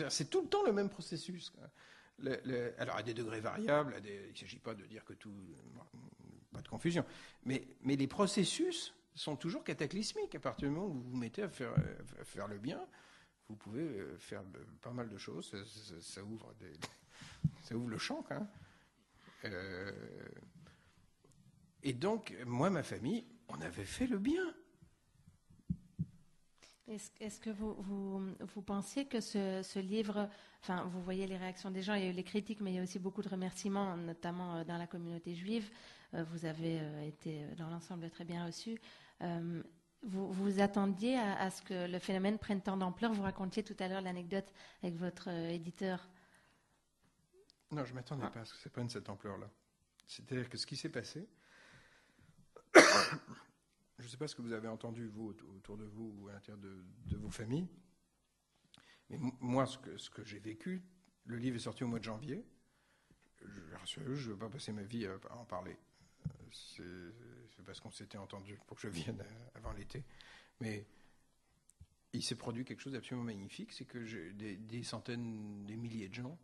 c'est tout le temps le même processus. Alors, à des degrés variables, il ne s'agit pas de dire que tout... Pas de confusion. Mais les processus sont toujours cataclysmiques. À partir du moment où vous vous mettez à faire le bien, vous pouvez faire pas mal de choses. Ça ouvre le champ, quand même. Et donc, moi, ma famille, on avait fait le bien. Est-ce que vous pensiez que ce livre, enfin, vous voyez les réactions des gens, il y a eu les critiques, mais il y a aussi beaucoup de remerciements, notamment dans la communauté juive. Vous avez été dans l'ensemble très bien reçu. Vous vous attendiez à ce que le phénomène prenne tant d'ampleur? Vous racontiez tout à l'heure l'anecdote avec votre éditeur. Non, je ne m'attendais pas à ce que ça prenne cette ampleur-là. C'est-à-dire que ce qui s'est passé, je ne sais pas ce que vous avez entendu, vous, autour de vous ou à l'intérieur de vos familles, mais moi, ce que j'ai vécu, le livre est sorti au mois de janvier. Je ne veux pas passer ma vie à en parler. C'est parce qu'on s'était entendu pour que je vienne avant l'été. Mais il s'est produit quelque chose d'absolument magnifique, c'est que des centaines, des milliers de gens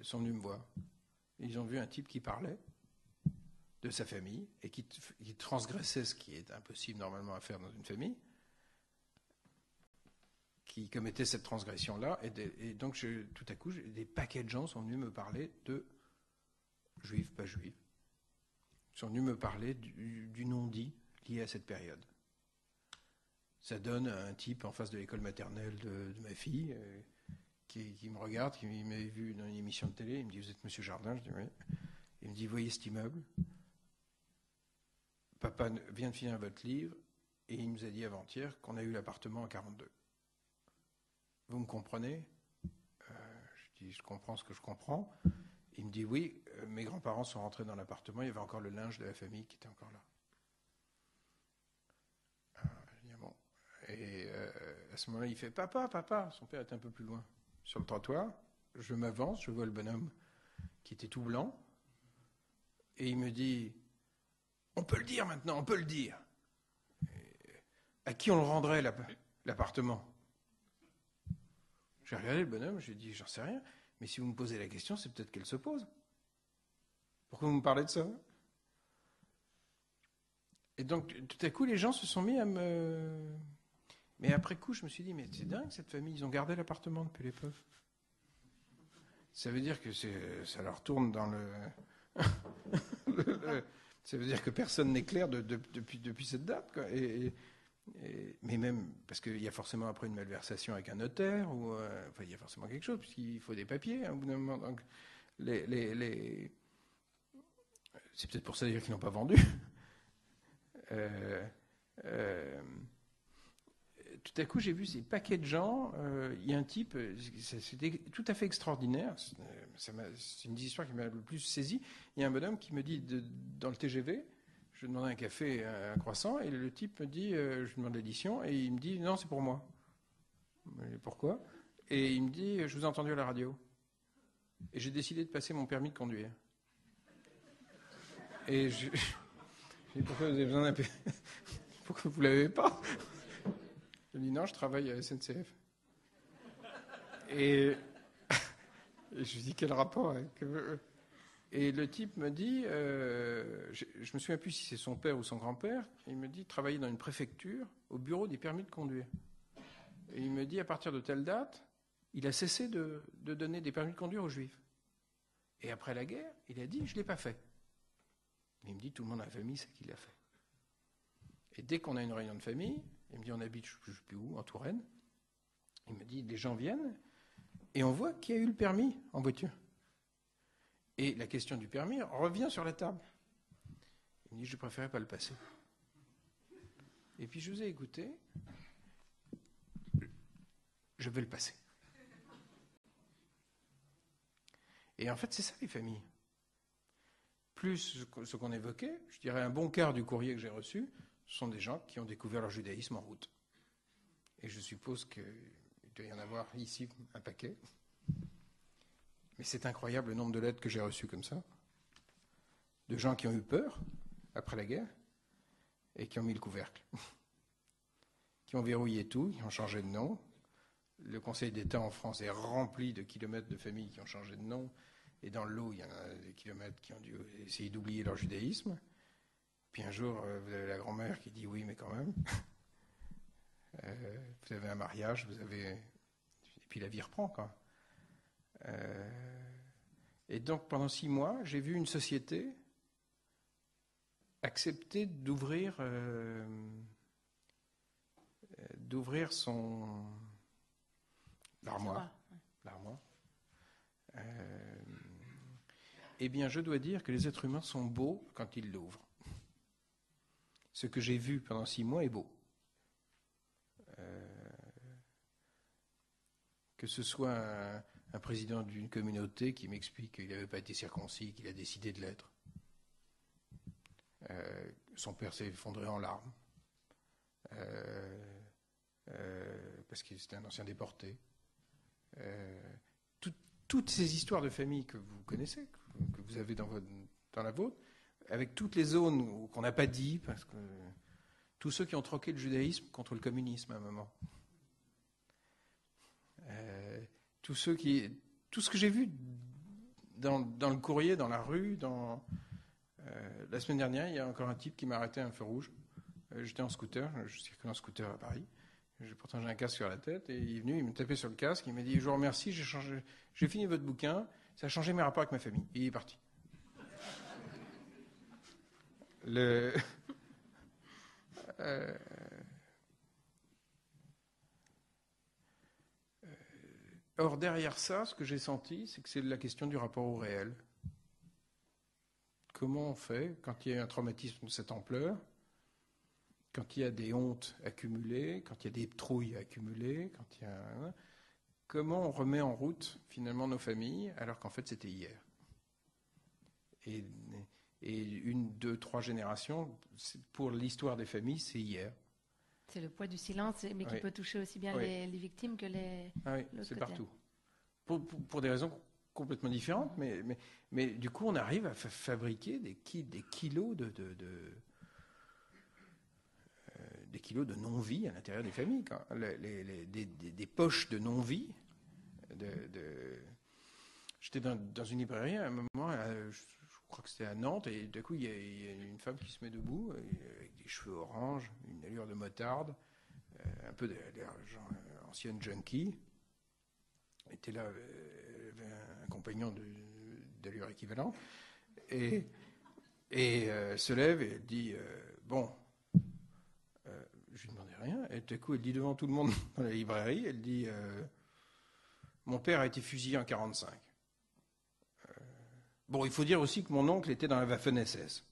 sont venus me voir. Ils ont vu un type qui parlait de sa famille et qui transgressait ce qui est impossible normalement à faire dans une famille, qui commettait cette transgression-là. Et donc, tout à coup, des paquets de gens sont venus me parler de juifs, pas juifs. Ils sont venus me parler du non-dit lié à cette période. Ça donne un type en face de l'école maternelle de ma fille qui me regarde, qui m'avait vu dans une émission de télé. Il me dit, vous êtes Monsieur Jardin? Je dis oui. Il me dit, voyez cet immeuble? papa vient de finir votre livre et il nous a dit avant-hier qu'on a eu l'appartement en 42. Vous me comprenez ? Je dis, je comprends ce que je comprends. Il me dit, oui, mes grands-parents sont rentrés dans l'appartement, il y avait encore le linge de la famille qui était encore là. Je dis, bon. Et à ce moment-là, il fait, papa. Son père est un peu plus loin. Sur le trottoir, je m'avance, je vois le bonhomme qui était tout blanc. Et il me dit, on peut le dire maintenant, on peut le dire. Et à qui on le rendrait, l'appartement ? J'ai regardé le bonhomme, j'ai dit, j'en sais rien. Mais si vous me posez la question, c'est peut-être qu'elle se pose. Pourquoi vous me parlez de ça ? Et donc, tout à coup, les gens se sont mis à me... Mais après coup, je me suis dit, mais c'est dingue, cette famille, ils ont gardé l'appartement depuis l'époque. Ça veut dire que ça leur tourne dans le... Ça veut dire que personne n'est clair depuis cette date, quoi. Mais même, parce qu'il y a forcément après une malversation avec un notaire, ou enfin, il y a forcément quelque chose, puisqu'il faut des papiers, hein, au bout d'un moment. Donc, c'est peut-être pour ça d'ailleurs qu'ils n'ont pas vendu. Tout à coup, j'ai vu ces paquets de gens. Il y a un type, c'était tout à fait extraordinaire. C'est une des histoires qui m'a le plus saisi. Il y a un bonhomme qui me dit, dans le TGV, je demandais un café, un croissant, et le type me dit, je lui demande l'édition, et il me dit, non, c'est pour moi. Mais pourquoi ? Et il me dit, je vous ai entendu à la radio. Et j'ai décidé de passer mon permis de conduire. Et je dis, pourquoi vous avez besoin d'un permis ? Pourquoi vous ne l'avez pas ? Je lui dis, non, je travaille à la SNCF. Et je lui dis, quel rapport avec... Et le type me dit, je me souviens plus si c'est son père ou son grand-père, il me dit, travailler dans une préfecture au bureau des permis de conduire. Et il me dit, à partir de telle date, il a cessé de donner des permis de conduire aux Juifs. Et après la guerre, il a dit, je ne l'ai pas fait. Et il me dit, tout le monde dans la famille sait qu'il l'a fait. Et dès qu'on a une réunion de famille, il me dit, on habite, je ne sais plus où, en Touraine. Il me dit, les gens viennent et on voit qui a eu le permis en voiture. Et la question du permis revient sur la table. Il me dit, je ne préférais pas le passer. Et puis je vous ai écouté. Je vais le passer. Et en fait, c'est ça les familles. Plus ce qu'on évoquait, je dirais un bon quart du courrier que j'ai reçu, ce sont des gens qui ont découvert leur judaïsme en route. Et je suppose qu'il doit y en avoir ici un paquet. Mais c'est incroyable le nombre de lettres que j'ai reçues comme ça, de gens qui ont eu peur après la guerre et qui ont mis le couvercle, qui ont verrouillé tout, qui ont changé de nom. Le Conseil d'État en France est rempli de kilomètres de familles qui ont changé de nom, et dans le lot, il y en a des kilomètres qui ont dû essayer d'oublier leur judaïsme. Puis un jour, vous avez la grand-mère qui dit oui, mais quand même. Vous avez un mariage, et puis la vie reprend, quoi. Et donc, pendant 6 mois, j'ai vu une société accepter d'ouvrir son l'armoire. Eh bien, je dois dire que les êtres humains sont beaux quand ils l'ouvrent. Ce que j'ai vu pendant 6 mois est beau. Que ce soit un président d'une communauté qui m'explique qu'il n'avait pas été circoncis, qu'il a décidé de l'être. Son père s'est effondré en larmes. Parce qu'il était un ancien déporté. Toutes ces histoires de famille que vous connaissez, que vous avez dans la vôtre, avec toutes les zones qu'on n'a pas dit, parce que tous ceux qui ont troqué le judaïsme contre le communisme à un moment. Tout ce que j'ai vu dans le courrier, dans la rue, la semaine dernière, il y a encore un type qui m'a arrêté à un feu rouge. J'étais en scooter, je circule en scooter à Paris. Pourtant, j'ai un casque sur la tête, et il est venu, il m'a tapé sur le casque, il m'a dit, je vous remercie, j'ai fini votre bouquin, ça a changé mes rapports avec ma famille. Et il est parti. Or, derrière ça, ce que j'ai senti, c'est que c'est la question du rapport au réel. comment on fait quand il y a un traumatisme de cette ampleur, quand il y a des hontes accumulées, quand il y a des trouilles accumulées, comment on remet en route finalement nos familles alors qu'en fait c'était hier. Et 1, 2, 3 générations, pour l'histoire des familles, c'est hier. C'est le poids du silence, mais qui peut toucher aussi bien les victimes que les... Ah oui, c'est partout. Pour des raisons complètement différentes, mais du coup, on arrive à fabriquer des kilos des kilos de non-vie à l'intérieur des familles. Des poches de non-vie. J'étais dans une librairie à un moment, je crois que c'était à Nantes, et d'un coup, il y a une femme qui se met debout, avec des cheveux orange, une allure de motarde, un peu genre ancienne junkie. Elle était là, elle avait un compagnon d'allure équivalente, et se lève et elle dit bon, je lui demandais rien, et tout à coup, elle dit devant tout le monde dans la librairie, elle dit mon père a été fusillé en 1945. Bon, il faut dire aussi que mon oncle était dans la Waffen-SS.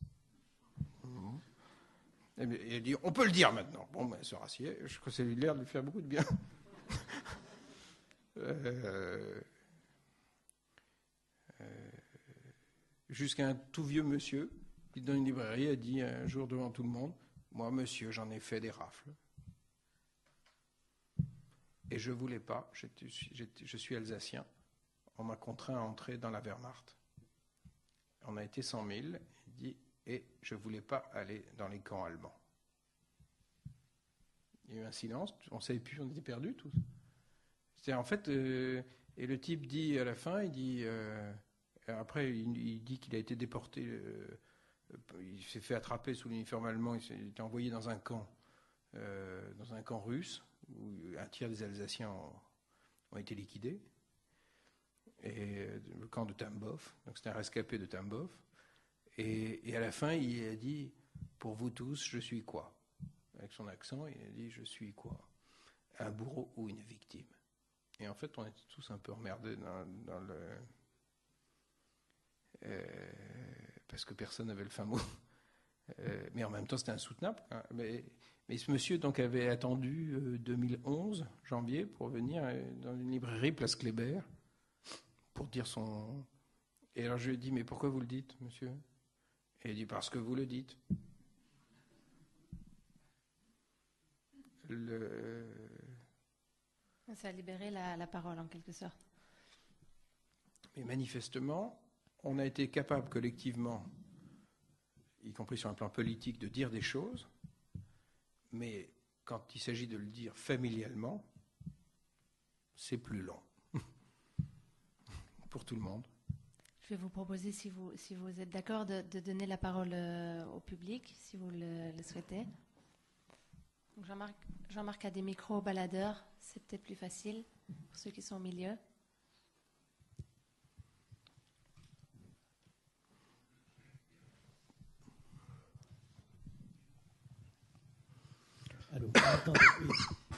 Et elle dit, on peut le dire maintenant. Bon, ben, elle se rassied. Je crois que ça a eu l'air de lui faire beaucoup de bien. Jusqu'à un tout vieux monsieur qui, dans une librairie, a dit un jour devant tout le monde, moi, monsieur, j'en ai fait des rafles. Et je ne voulais pas, je suis alsacien. On m'a contraint à entrer dans la Wehrmacht. On a été 100 000, il dit, et je ne voulais pas aller dans les camps allemands. Il y a eu un silence, on ne savait plus, on était perdus tous. C'est en fait, et le type dit à la fin, il dit, après il dit qu'il a été déporté, il s'est fait attraper sous l'uniforme allemand, il s'est été envoyé dans un camp russe, où un tiers des Alsaciens ont été liquidés. Et le camp de Tambov, donc c'était un rescapé de Tambov, et à la fin il a dit pour vous tous je suis quoi, avec son accent il a dit je suis quoi, un bourreau ou une victime. Et en fait on était tous un peu emmerdés dans parce que personne n'avait le fin mot, mais en même temps c'était insoutenable, hein. Mais ce monsieur donc avait attendu 2011 janvier pour venir dans une librairie place Kléber pour dire son... Et alors je lui ai dit, mais pourquoi vous le dites, monsieur? Et il dit, parce que vous le dites. Ça a libéré la parole, en quelque sorte. Mais manifestement, on a été capable collectivement, y compris sur un plan politique, de dire des choses, mais quand il s'agit de le dire familialement, c'est plus long. Pour tout le monde. Je vais vous proposer, si vous êtes d'accord, de donner la parole au public, si vous le souhaitez. Donc Jean-Marc a des micros baladeurs, c'est peut-être plus facile pour ceux qui sont au milieu. Alors,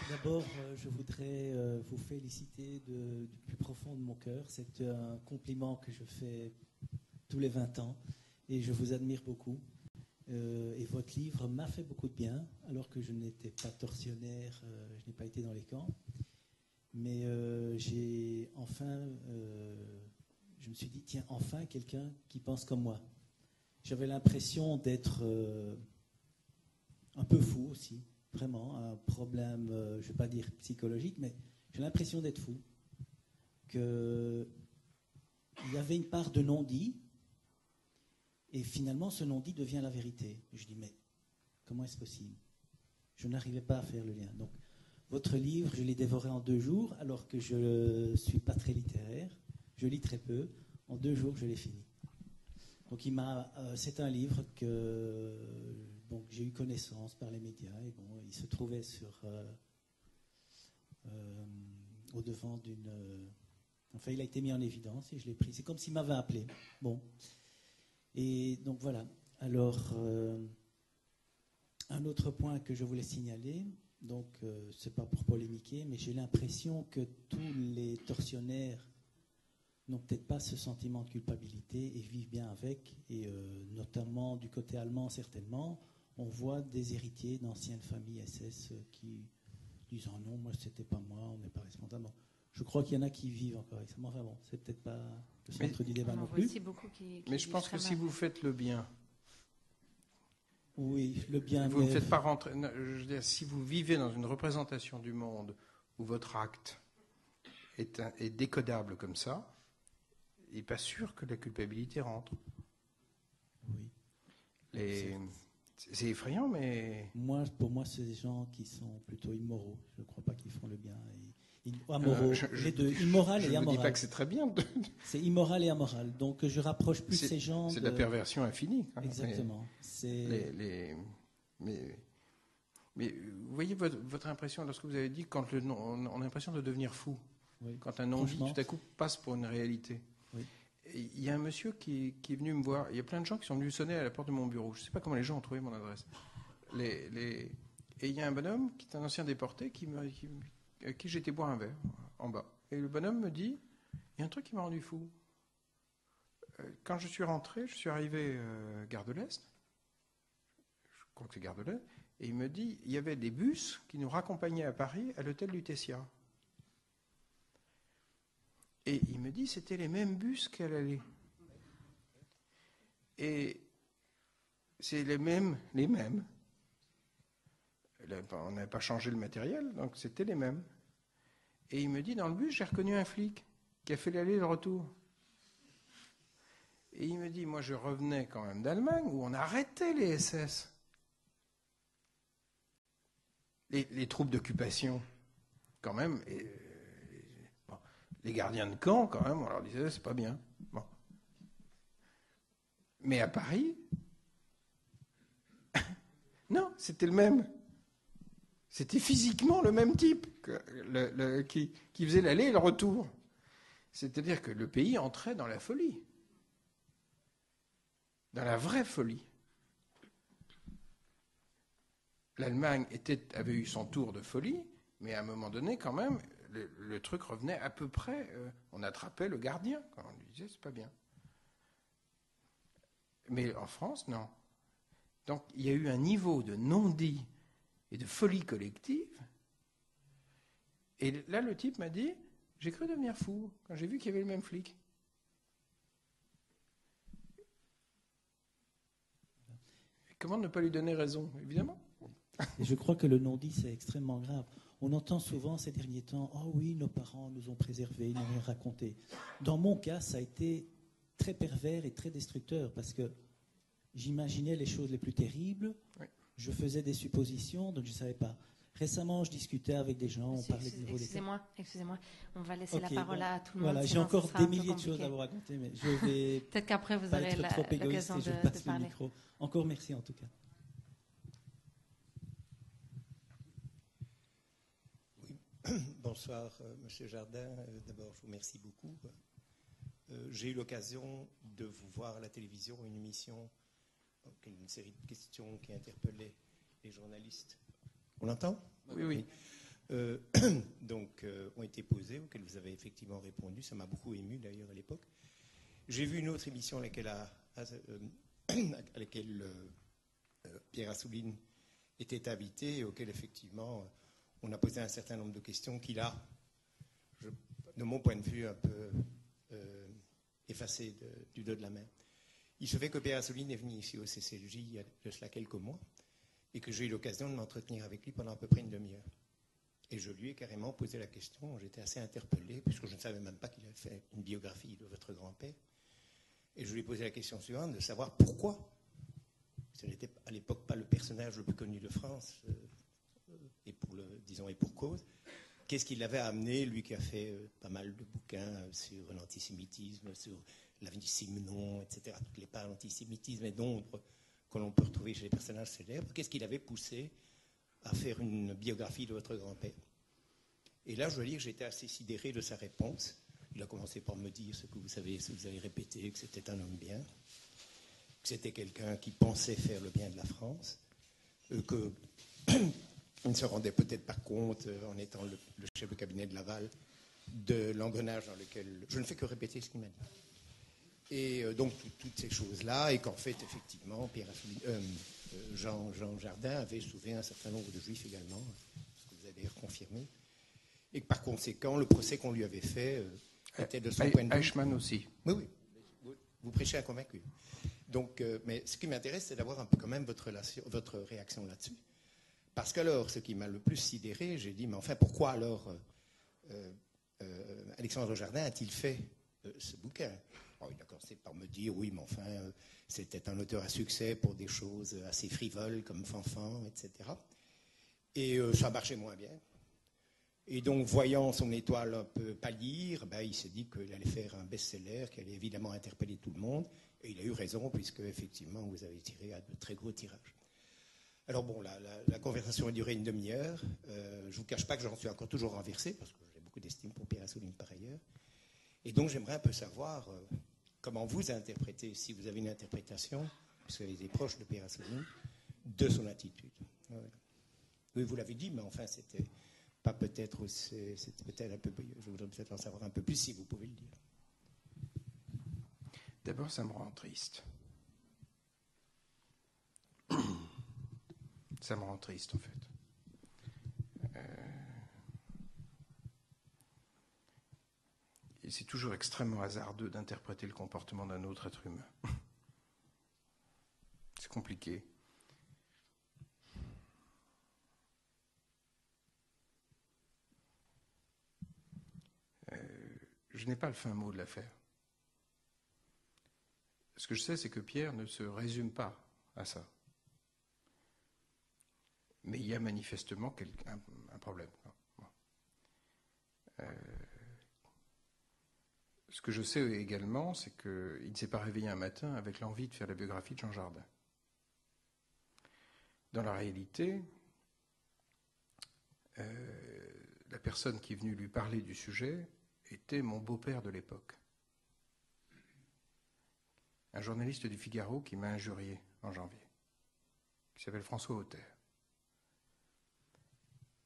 d'abord, je voudrais vous féliciter du plus profond de mon cœur. C'est un compliment que je fais tous les 20 ans et je vous admire beaucoup. Et votre livre m'a fait beaucoup de bien, alors que je n'étais pas tortionnaire, je n'ai pas été dans les camps. Mais je me suis dit, tiens, enfin quelqu'un qui pense comme moi. J'avais l'impression d'être un peu fou aussi. Vraiment, un problème, je ne vais pas dire psychologique, mais j'ai l'impression d'être fou. Qu'il y avait une part de non-dit, et finalement, ce non-dit devient la vérité. Je dis, mais comment est-ce possible? Je n'arrivais pas à faire le lien. Donc, votre livre, je l'ai dévoré en 2 jours, alors que je ne suis pas très littéraire. Je lis très peu. En 2 jours, je l'ai fini. Donc, c'est un livre que... Donc, j'ai eu connaissance par les médias et bon, il se trouvait au devant d'une... Enfin, il a été mis en évidence et je l'ai pris. C'est comme s'il m'avait appelé. Bon. Et donc, voilà. Alors, un autre point que je voulais signaler, donc, c'est pas pour polémiquer, mais j'ai l'impression que tous les tortionnaires n'ont peut-être pas ce sentiment de culpabilité et vivent bien avec. Et notamment du côté allemand, certainement, on voit des héritiers d'anciennes familles SS qui disent « Ah non, moi, c'était pas moi, on n'est pas responsable ». Je crois qu'il y en a qui vivent encore avec ça. Mais enfin bon, c'est peut-être pas le centre du débat non plus. Aussi beaucoup qui mais je pense que si vous faites le bien, oui, le bien. Vous ne faites pas rentrer. Non, je veux dire, si vous vivez dans une représentation du monde où votre acte est décodable comme ça, il n'est pas sûr que la culpabilité rentre. Oui. C'est effrayant, mais. Pour moi, c'est des gens qui sont plutôt immoraux. Je ne crois pas qu'ils font le bien. Amoraux, les deux, immoral et amoral. Je ne dis pas que c'est très bien. C'est immoral et amoral. Donc je rapproche plus ces gens. C'est de la perversion infinie. Exactement. Mais vous voyez votre impression lorsque vous avez dit quand on a l'impression de devenir fou. Oui. Quand un non-dit tout à coup passe pour une réalité. Oui. Il y a un monsieur qui est venu me voir. Il y a plein de gens qui sont venus sonner à la porte de mon bureau. Je ne sais pas comment les gens ont trouvé mon adresse. Et il y a un bonhomme qui est un ancien déporté à qui j'étais boire un verre en bas. Et le bonhomme me dit, il y a un truc qui m'a rendu fou. Quand je suis rentré, je suis arrivé gare de l'Est, je crois que c'est gare de l'Est, et il me dit, il y avait des bus qui nous raccompagnaient à Paris à l'hôtel Lutetia. Et il me dit, c'était les mêmes bus qu'elle allait. Et c'est les mêmes. On n'avait pas changé le matériel, donc c'était les mêmes. Et il me dit, dans le bus, j'ai reconnu un flic qui a fait l'aller et le retour. Et il me dit, moi je revenais quand même d'Allemagne, où on arrêtait les SS. Les troupes d'occupation, quand même, les gardiens de camp, quand même, on leur disait, c'est pas bien. Bon. Mais à Paris, non, c'était le même. C'était physiquement le même type qui faisait l'aller et le retour. C'est-à-dire que le pays entrait dans la folie. Dans la vraie folie. L'Allemagne avait eu son tour de folie, mais à un moment donné, quand même, le truc revenait à peu près. On attrapait le gardien quand on lui disait c'est pas bien. Mais en France, non. Donc il y a eu un niveau de non-dit et de folie collective. Et là, le type m'a dit, j'ai cru devenir fou quand j'ai vu qu'il y avait le même flic. Et comment ne pas lui donner raison, évidemment. Et je crois que le non-dit, c'est extrêmement grave. On entend souvent ces derniers temps, « Oh oui, nos parents nous ont préservés, ils nous ont raconté. » Dans mon cas, ça a été très pervers et très destructeur parce que j'imaginais les choses les plus terribles. Oui. Je faisais des suppositions, donc je ne savais pas. Récemment, je discutais avec des gens, on parlait de niveau Excusez-moi, on va laisser la parole à tout le monde. Voilà, j'ai encore des milliers de choses à vous raconter, mais je vais peut-être qu'après vous aurez l'occasion de parler. Le micro. Encore merci en tout cas. Oui. Bonsoir, Monsieur Jardin. D'abord, je vous remercie beaucoup. J'ai eu l'occasion de vous voir à la télévision, une émission, une série de questions qui interpellaient les journalistes. On l'entend ? Oui. Donc, ont été posées, auxquelles vous avez effectivement répondu. Ça m'a beaucoup ému, d'ailleurs, à l'époque. J'ai vu une autre émission à laquelle Pierre Assouline était invité, et auquel, effectivement, on a posé un certain nombre de questions qu'il a, de mon point de vue, un peu effacées du dos de la main. Il se fait que Pierre Assouline est venu ici au CCLJ il y a de cela quelques mois, et que j'ai eu l'occasion de m'entretenir avec lui pendant à peu près une demi-heure. Et je lui ai carrément posé la question, j'étais assez interpellé, puisque je ne savais même pas qu'il avait fait une biographie de votre grand-père, et je lui ai posé la question suivante, de savoir pourquoi. Ce n'était à l'époque pas le personnage le plus connu de France, et pour cause. Qu'est-ce qui l'avait amené, lui qui a fait pas mal de bouquins sur l'antisémitisme, sur l'avenue Simenon, etc., toutes les parts d'antisémitisme et d'ombre que l'on peut retrouver chez les personnages célèbres, qu'est-ce qui l'avait poussé à faire une biographie de votre grand-père? Et là, je dois dire que j'étais assez sidéré de sa réponse. Il a commencé par me dire ce que vous avez répété, que c'était un homme bien, que c'était quelqu'un qui pensait faire le bien de la France, qu'il ne se rendait peut-être pas compte, en étant le chef de cabinet de Laval, de l'engrenage dans lequel... Je ne fais que répéter ce qu'il m'a dit. Et donc, toutes ces choses-là, et qu'en fait, effectivement, Jean Jardin avait sauvé un certain nombre de juifs également, ce que vous avez confirmé. Et que par conséquent, le procès qu'on lui avait fait était de son point de vue... Eichmann aussi. Oui, oui. Vous prêchez un convaincu. Donc, mais ce qui m'intéresse, c'est d'avoir un peu quand même votre réaction là-dessus. Parce qu'alors, ce qui m'a le plus sidéré, j'ai dit, mais enfin, pourquoi alors Alexandre Jardin a-t-il fait ce bouquin? Il a commencé par me dire, oui, mais enfin, c'était un auteur à succès pour des choses assez frivoles comme Fanfan, etc. Et ça marchait moins bien. Et donc, voyant son étoile un peu pâlir, il s'est dit qu'il allait faire un best-seller, qui allait évidemment interpeller tout le monde. Et il a eu raison, puisque, effectivement, vous avez tiré à de très gros tirages. Alors bon, la conversation a duré une demi-heure. Je ne vous cache pas que j'en suis encore toujours renversé, parce que j'ai beaucoup d'estime pour Pierre Assouline par ailleurs. Et donc, j'aimerais un peu savoir comment vous interprétez, si vous avez une interprétation, puisque vous êtes proche de Pierre Assouline, de son attitude. Oui, vous l'avez dit, mais enfin, c'était pas peut-être aussi, c'était peut-être un peu... Je voudrais peut-être en savoir un peu plus, si vous pouvez le dire. D'abord, ça me rend triste. Ça me rend triste, en fait. Et c'est toujours extrêmement hasardeux d'interpréter le comportement d'un autre être humain. C'est compliqué. Je n'ai pas le fin mot de l'affaire. Ce que je sais, c'est que Pierre ne se résume pas à ça. Mais il y a manifestement un problème. Ce que je sais également, c'est qu'il ne s'est pas réveillé un matin avec l'envie de faire la biographie de Jean Jardin. Dans la réalité, la personne qui est venue lui parler du sujet était mon beau-père de l'époque. Un journaliste du Figaro qui m'a injurié en janvier, qui s'appelle François Auter.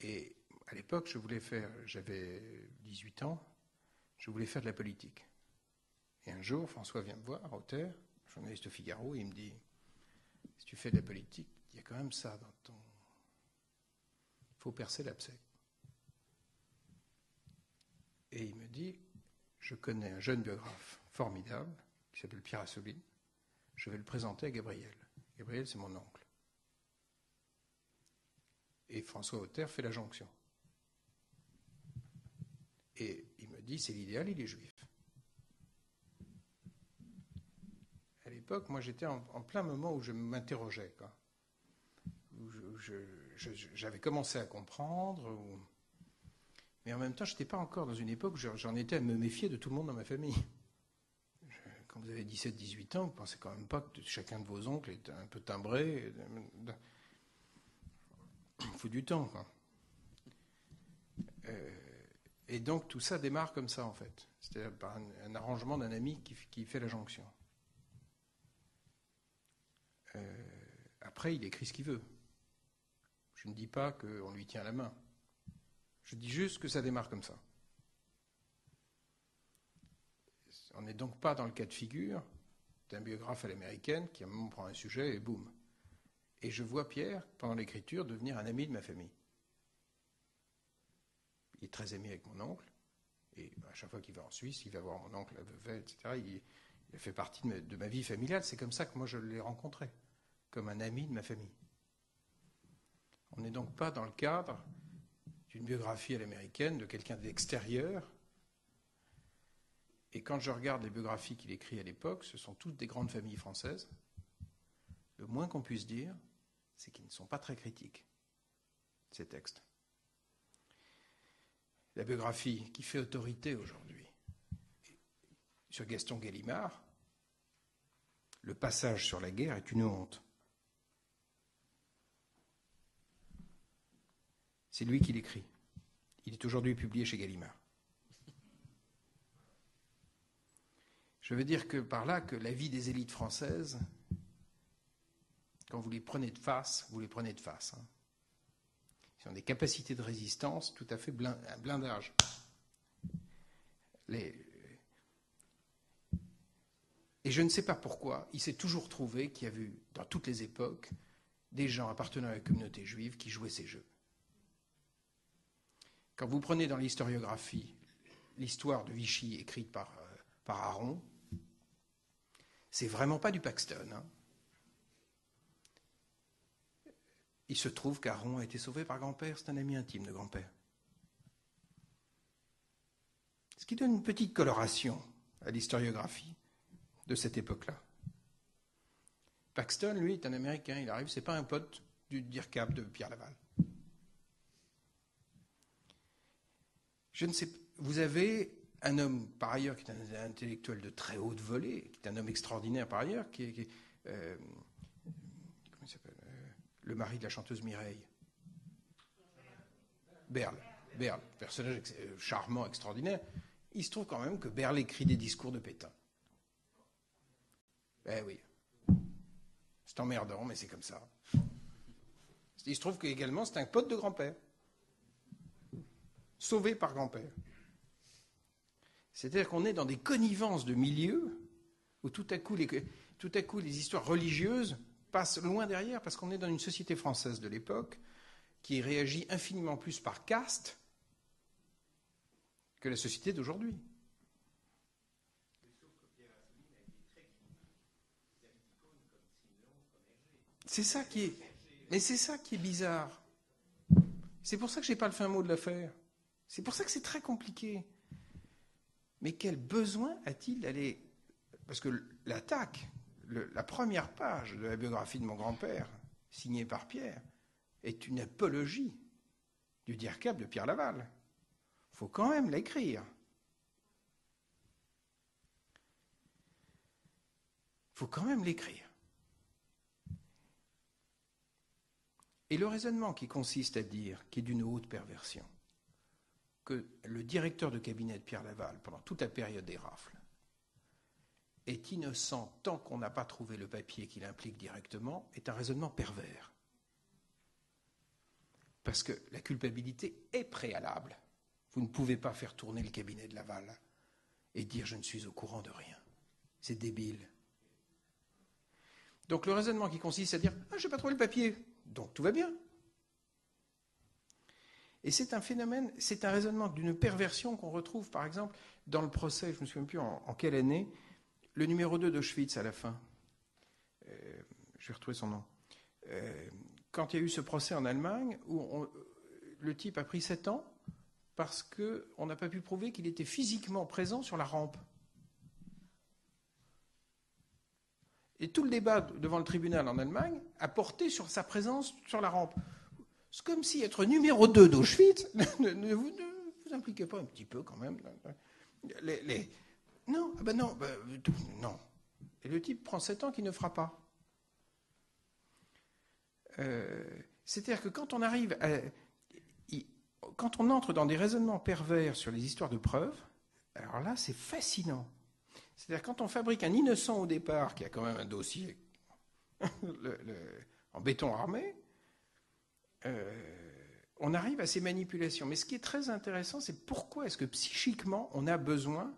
Et à l'époque, j'avais 18 ans, je voulais faire de la politique. Et un jour, François vient me voir, Auter, journaliste au Figaro, et il me dit, si tu fais de la politique, il y a quand même ça dans ton... Il faut percer l'abcès. Et il me dit, je connais un jeune biographe formidable, qui s'appelle Pierre Assouline, je vais le présenter à Gabriel. Gabriel, c'est mon oncle. Et François Auter fait la jonction. Et il me dit, c'est l'idéal, il est juif. À l'époque, moi, j'étais en plein moment où je m'interrogeais, quoi. Où j'avais commencé à comprendre, mais en même temps, je n'étais pas encore dans une époque où j'en étais à me méfier de tout le monde dans ma famille. Quand vous avez 17-18 ans, vous ne pensez quand même pas que chacun de vos oncles est un peu timbré. Il faut du temps, quoi. Et donc, tout ça démarre comme ça, en fait. C'est-à-dire par un arrangement d'un ami qui fait la jonction. Après, il écrit ce qu'il veut. Je ne dis pas qu'on lui tient la main. Je dis juste que ça démarre comme ça. On n'est donc pas dans le cas de figure d'un biographe à l'américaine qui à un moment prend un sujet et boum. Et je vois Pierre, pendant l'écriture, devenir un ami de ma famille. Il est très ami avec mon oncle. Et à chaque fois qu'il va en Suisse, il va voir mon oncle à Vevey, etc. Il fait partie de ma vie familiale. C'est comme ça que moi je l'ai rencontré, comme un ami de ma famille. On n'est donc pas dans le cadre d'une biographie à l'américaine de quelqu'un d'extérieur. Et quand je regarde les biographies qu'il écrit à l'époque, ce sont toutes des grandes familles françaises. Le moins qu'on puisse dire, c'est qu'ils ne sont pas très critiques, ces textes. La biographie qui fait autorité aujourd'hui sur Gaston Gallimard, le passage sur la guerre est une honte. C'est lui qui l'écrit. Il est aujourd'hui publié chez Gallimard. Je veux dire que par là, que la vie des élites françaises, quand vous les prenez de face, vous les prenez de face. Hein. Ils ont des capacités de résistance tout à fait un blindage. Et je ne sais pas pourquoi, il s'est toujours trouvé qu'il y a eu, dans toutes les époques, des gens appartenant à la communauté juive qui jouaient ces jeux. Quand vous prenez dans l'historiographie l'histoire de Vichy écrite par Aron, c'est vraiment pas du Paxton. Hein. Il se trouve qu'Aron a été sauvé par grand-père, c'est un ami intime de grand-père. Ce qui donne une petite coloration à l'historiographie de cette époque-là. Paxton, lui, est un Américain, il arrive, c'est pas un pote du DIRCAP de Pierre Laval. Je ne sais pas, vous avez un homme, par ailleurs, qui est un intellectuel de très haute volée, qui est un homme extraordinaire par ailleurs, comment il s'appelle, le mari de la chanteuse Mireille. Berle, personnage charmant, extraordinaire. Il se trouve quand même que Berle écrit des discours de Pétain. Eh oui. C'est emmerdant, mais c'est comme ça. Il se trouve qu'également, c'est un pote de grand-père. Sauvé par grand-père. C'est-à-dire qu'on est dans des connivences de milieux où tout à coup les histoires religieuses passent loin derrière parce qu'on est dans une société française de l'époque qui réagit infiniment plus par caste que la société d'aujourd'hui. C'est ça qui est bizarre. C'est pour ça que je n'ai pas le fin mot de l'affaire. C'est pour ça que c'est très compliqué. Mais quel besoin a-t-il d'aller... Parce que l'attaque, la première page de la biographie de mon grand-père, signée par Pierre, est une apologie du DIRCAP de Pierre Laval. Il faut quand même l'écrire. Il faut quand même l'écrire. Et le raisonnement qui consiste à dire, qui est d'une haute perversion, que le directeur de cabinet de Pierre Laval, pendant toute la période des rafles, est innocent tant qu'on n'a pas trouvé le papier qui l'implique directement, est un raisonnement pervers. Parce que la culpabilité est préalable. Vous ne pouvez pas faire tourner le cabinet de Laval et dire « je ne suis au courant de rien ». C'est débile. Donc le raisonnement qui consiste à dire « ah, je n'ai pas trouvé le papier ». Donc tout va bien. Et c'est un phénomène, c'est un raisonnement d'une perversion qu'on retrouve par exemple dans le procès, je ne me souviens plus en quelle année, le numéro 2 d'Auschwitz à la fin. Je vais retrouver son nom. Quand il y a eu ce procès en Allemagne, où le type a pris 7 ans parce qu'on n'a pas pu prouver qu'il était physiquement présent sur la rampe. Et tout le débat devant le tribunal en Allemagne a porté sur sa présence sur la rampe. C'est comme si être numéro 2 d'Auschwitz ne vous impliquait pas un petit peu quand même. Non, ah ben non, non. Et le type prend 7 ans qu'il ne fera pas. C'est-à-dire que quand on entre dans des raisonnements pervers sur les histoires de preuves, alors là, c'est fascinant. C'est-à-dire quand on fabrique un innocent au départ, qui a quand même un dossier en béton armé, on arrive à ces manipulations. Mais ce qui est très intéressant, c'est pourquoi est-ce que psychiquement, on a besoin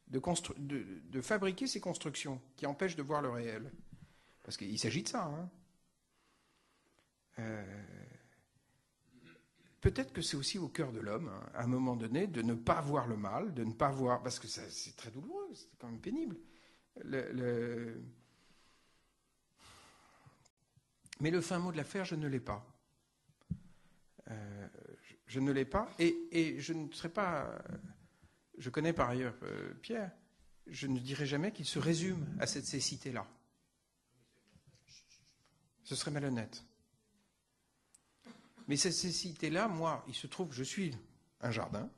de fabriquer ces constructions qui empêchent de voir le réel. Parce qu'il s'agit de ça. Hein. Peut-être que c'est aussi au cœur de l'homme, hein, à un moment donné, de ne pas voir le mal, de ne pas voir... Parce que c'est très douloureux, c'est quand même pénible. Mais le fin mot de l'affaire, je ne l'ai pas. Je ne l'ai pas, et je ne serai pas... Je connais par ailleurs Pierre, je ne dirai jamais qu'il se résume à cette cécité-là. Ce serait malhonnête. Mais cette cécité-là, moi, il se trouve que je suis un jardin,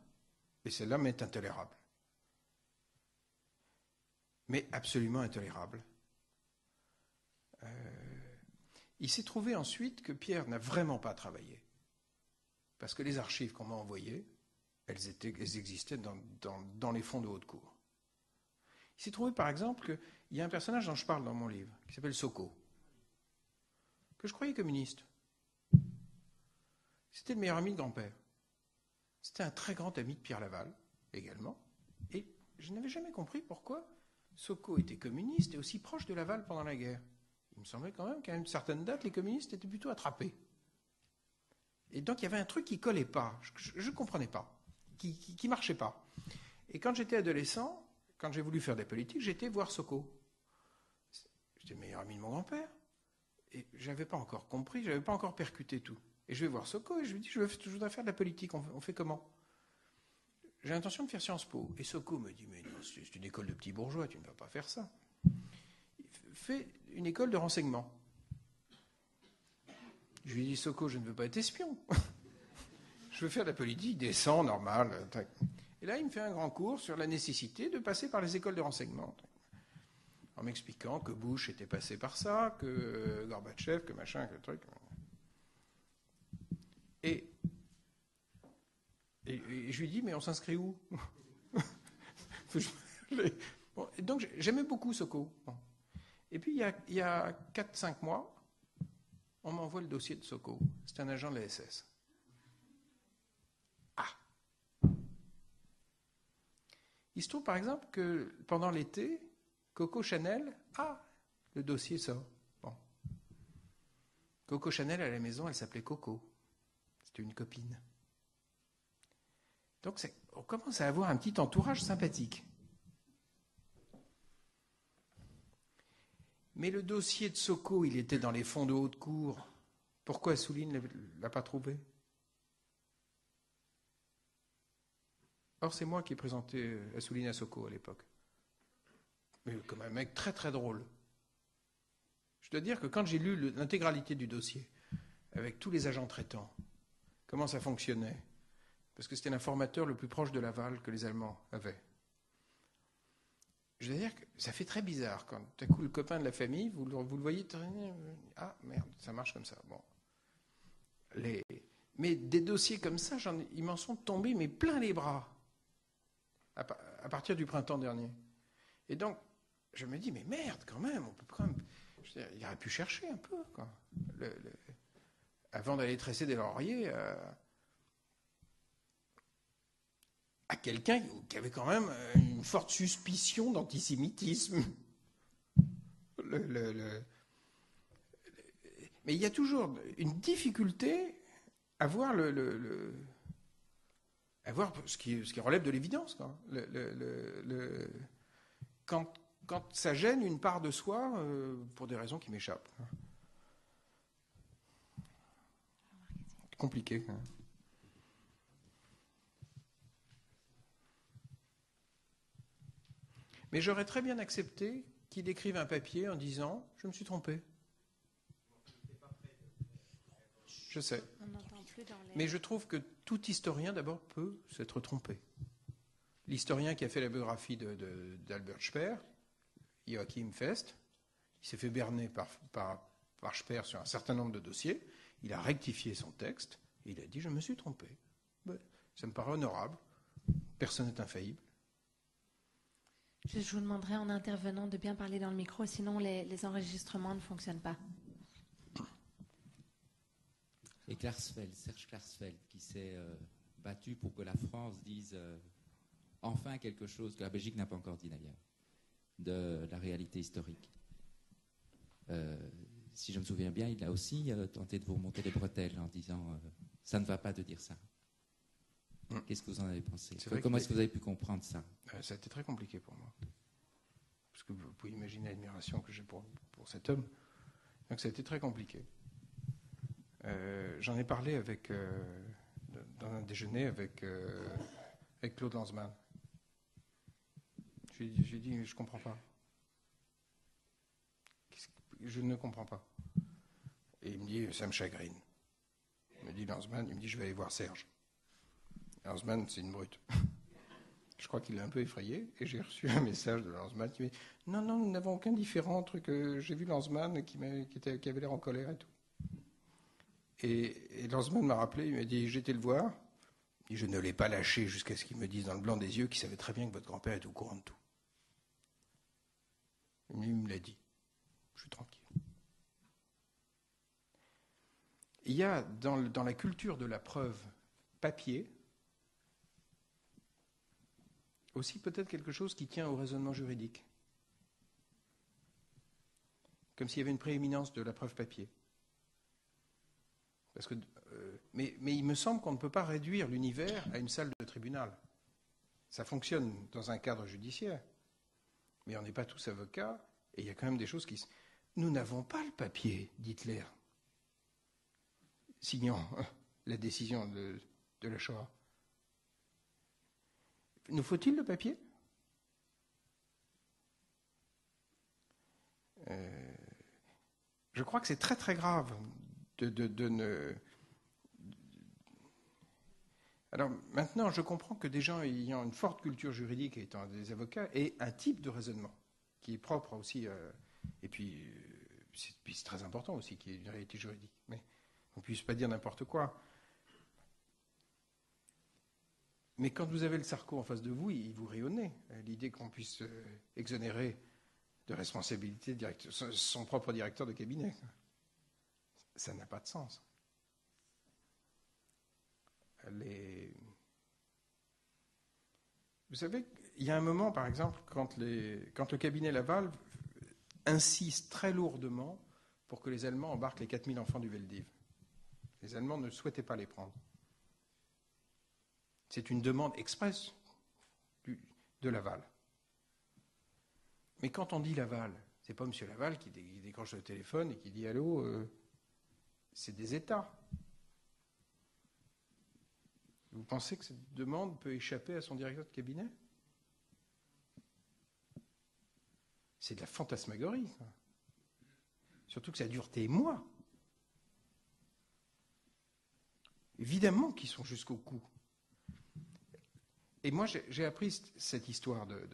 et celle-là m'est intolérable. Mais absolument intolérable. Il s'est trouvé ensuite que Pierre n'a vraiment pas travaillé. Parce que les archives qu'on m'a envoyées, elles existaient dans les fonds de Haute-Cour. Il s'est trouvé par exemple qu'il y a un personnage dont je parle dans mon livre, qui s'appelle Soko, que je croyais communiste. C'était le meilleur ami de grand-père. C'était un très grand ami de Pierre Laval, également. je n'avais jamais compris pourquoi Soko était communiste et aussi proche de Laval pendant la guerre. Il me semblait quand même qu'à une certaine date, les communistes étaient plutôt attrapés. Et donc, il y avait un truc qui ne collait pas, je ne comprenais pas, qui ne marchait pas. Et quand j'étais adolescent, quand j'ai voulu faire des politiques, j'étais voir Soko. J'étais le meilleur ami de mon grand-père. Et je n'avais pas encore compris, je n'avais pas encore percuté tout. Et je vais voir Soko et je lui dis, je voudrais faire de la politique, on fait comment? J'ai l'intention de faire Sciences Po. Et Soko me dit, mais non, c'est une école de petits bourgeois, tu ne vas pas faire ça. Il fait une école de renseignement. Je lui dis, Soko, je ne veux pas être espion. Je veux faire de la politique décente, normale. Et là, il me fait un grand cours sur la nécessité de passer par les écoles de renseignement. En m'expliquant que Bush était passé par ça, que Gorbatchev, que machin, que truc. Et je lui dis, mais on s'inscrit où? Bon, et donc, j'aimais beaucoup Soko. Bon. Et puis, il y a 4-5 mois, on m'envoie le dossier de Soko. C'est un agent de la SS. Ah! Il se trouve, par exemple, que pendant l'été, Coco Chanel, le dossier sort. Bon. Coco Chanel, à la maison, elle s'appelait Coco. C'était une copine. Donc, on commence à avoir un petit entourage sympathique. Mais le dossier de Soko, il était dans les fonds de haute cour. Pourquoi Assouline ne l'a pas trouvé? Or, c'est moi qui ai présenté Assouline à Soko à l'époque. Mais comme un mec très très drôle. Je dois dire que quand j'ai lu l'intégralité du dossier, avec tous les agents traitants, comment ça fonctionnait, parce que c'était l'informateur le plus proche de Laval que les Allemands avaient. Je dois dire que ça fait très bizarre quand tout à coup le copain de la famille, vous le voyez traîner, ah merde, ça marche comme ça. Bon. Mais des dossiers comme ça, ils m'en sont tombés mais plein les bras à partir du printemps dernier. Et donc, je me dis, mais merde, quand même, on peut quand même. Je veux dire, il aurait pu chercher un peu, quoi. Avant d'aller tresser des lauriers à quelqu'un qui avait quand même une forte suspicion d'antisémitisme. Mais il y a toujours une difficulté à voir à voir ce qui relève de l'évidence, quoi. Quand ça gêne une part de soi pour des raisons qui m'échappent. C'est compliqué. Hein. Mais j'aurais très bien accepté qu'il écrive un papier en disant « Je me suis trompé ». Je sais. Mais je trouve que tout historien, d'abord, peut s'être trompé. L'historien qui a fait la biographie d'Albert Speer, Joachim Fest, il s'est fait berner par Speer sur un certain nombre de dossiers. Il a rectifié son texte et il a dit « Je me suis trompé ». Ça me paraît honorable. Personne n'est infaillible. Je vous demanderai en intervenant de bien parler dans le micro, sinon les enregistrements ne fonctionnent pas. Et Serge Klarsfeld, qui s'est battu pour que la France dise enfin quelque chose que la Belgique n'a pas encore dit d'ailleurs, de la réalité historique. Si je me souviens bien, il a aussi tenté de vous remonter les bretelles en disant ça ne va pas de dire ça. Qu'est-ce que vous en avez pensé? Comment est-ce que vous avez pu comprendre ça? Ça a été très compliqué pour moi. Parce que vous pouvez imaginer l'admiration que j'ai pour cet homme. Donc ça a été très compliqué. J'en ai parlé dans un déjeuner avec Claude Lanzmann. J'ai dit, je ne comprends pas. Je ne comprends pas. Et il me dit, ça me chagrine. Il me dit, Lanzmann, il me dit, je vais aller voir Serge. Lanzmann, c'est une brute. Je crois qu'il l'a un peu effrayé. Et j'ai reçu un message de Lanzmann qui m'a dit, non, nous n'avons aucun différent. J'ai vu Lanzmann qui avait l'air en colère et tout. Et Lanzmann m'a rappelé, il m'a dit, j'ai été le voir. Et je ne l'ai pas lâché jusqu'à ce qu'il me dise dans le blanc des yeux qu'il savait très bien que votre grand-père était au courant de tout. Il me l'a dit. Je suis tranquille. Il y a dans la culture de la preuve papier aussi peut-être quelque chose qui tient au raisonnement juridique. Comme s'il y avait une prééminence de la preuve papier. Parce que, mais il me semble qu'on ne peut pas réduire l'univers à une salle de tribunal. Ça fonctionne dans un cadre judiciaire. Mais on n'est pas tous avocats, et il y a quand même des choses qui... Nous n'avons pas le papier, dit Hitler, signant la décision de la Shoah. Nous faut-il le papier ? Je crois que c'est très très grave de ne... Alors maintenant, je comprends que des gens ayant une forte culture juridique et étant des avocats aient un type de raisonnement qui est propre aussi, et puis c'est très important aussi qu'il y ait une réalité juridique. Mais on ne puisse pas dire n'importe quoi. Mais quand vous avez le Sarko en face de vous, il vous rit au nez. L'idée qu'on puisse exonérer de responsabilité son propre directeur de cabinet, ça n'a pas de sens. Vous savez, il y a un moment, par exemple, quand le cabinet Laval insiste très lourdement pour que les Allemands embarquent les 4000 enfants du Veldiv. Les Allemands ne souhaitaient pas les prendre. C'est une demande expresse de Laval. Mais quand on dit Laval, c'est pas M. Laval qui décroche le téléphone et qui dit « Allô, c'est des États ». Vous pensez que cette demande peut échapper à son directeur de cabinet ? C'est de la fantasmagorie, ça. Surtout que ça dure des mois. Évidemment qu'ils sont jusqu'au cou. Et moi, j'ai appris cette histoire de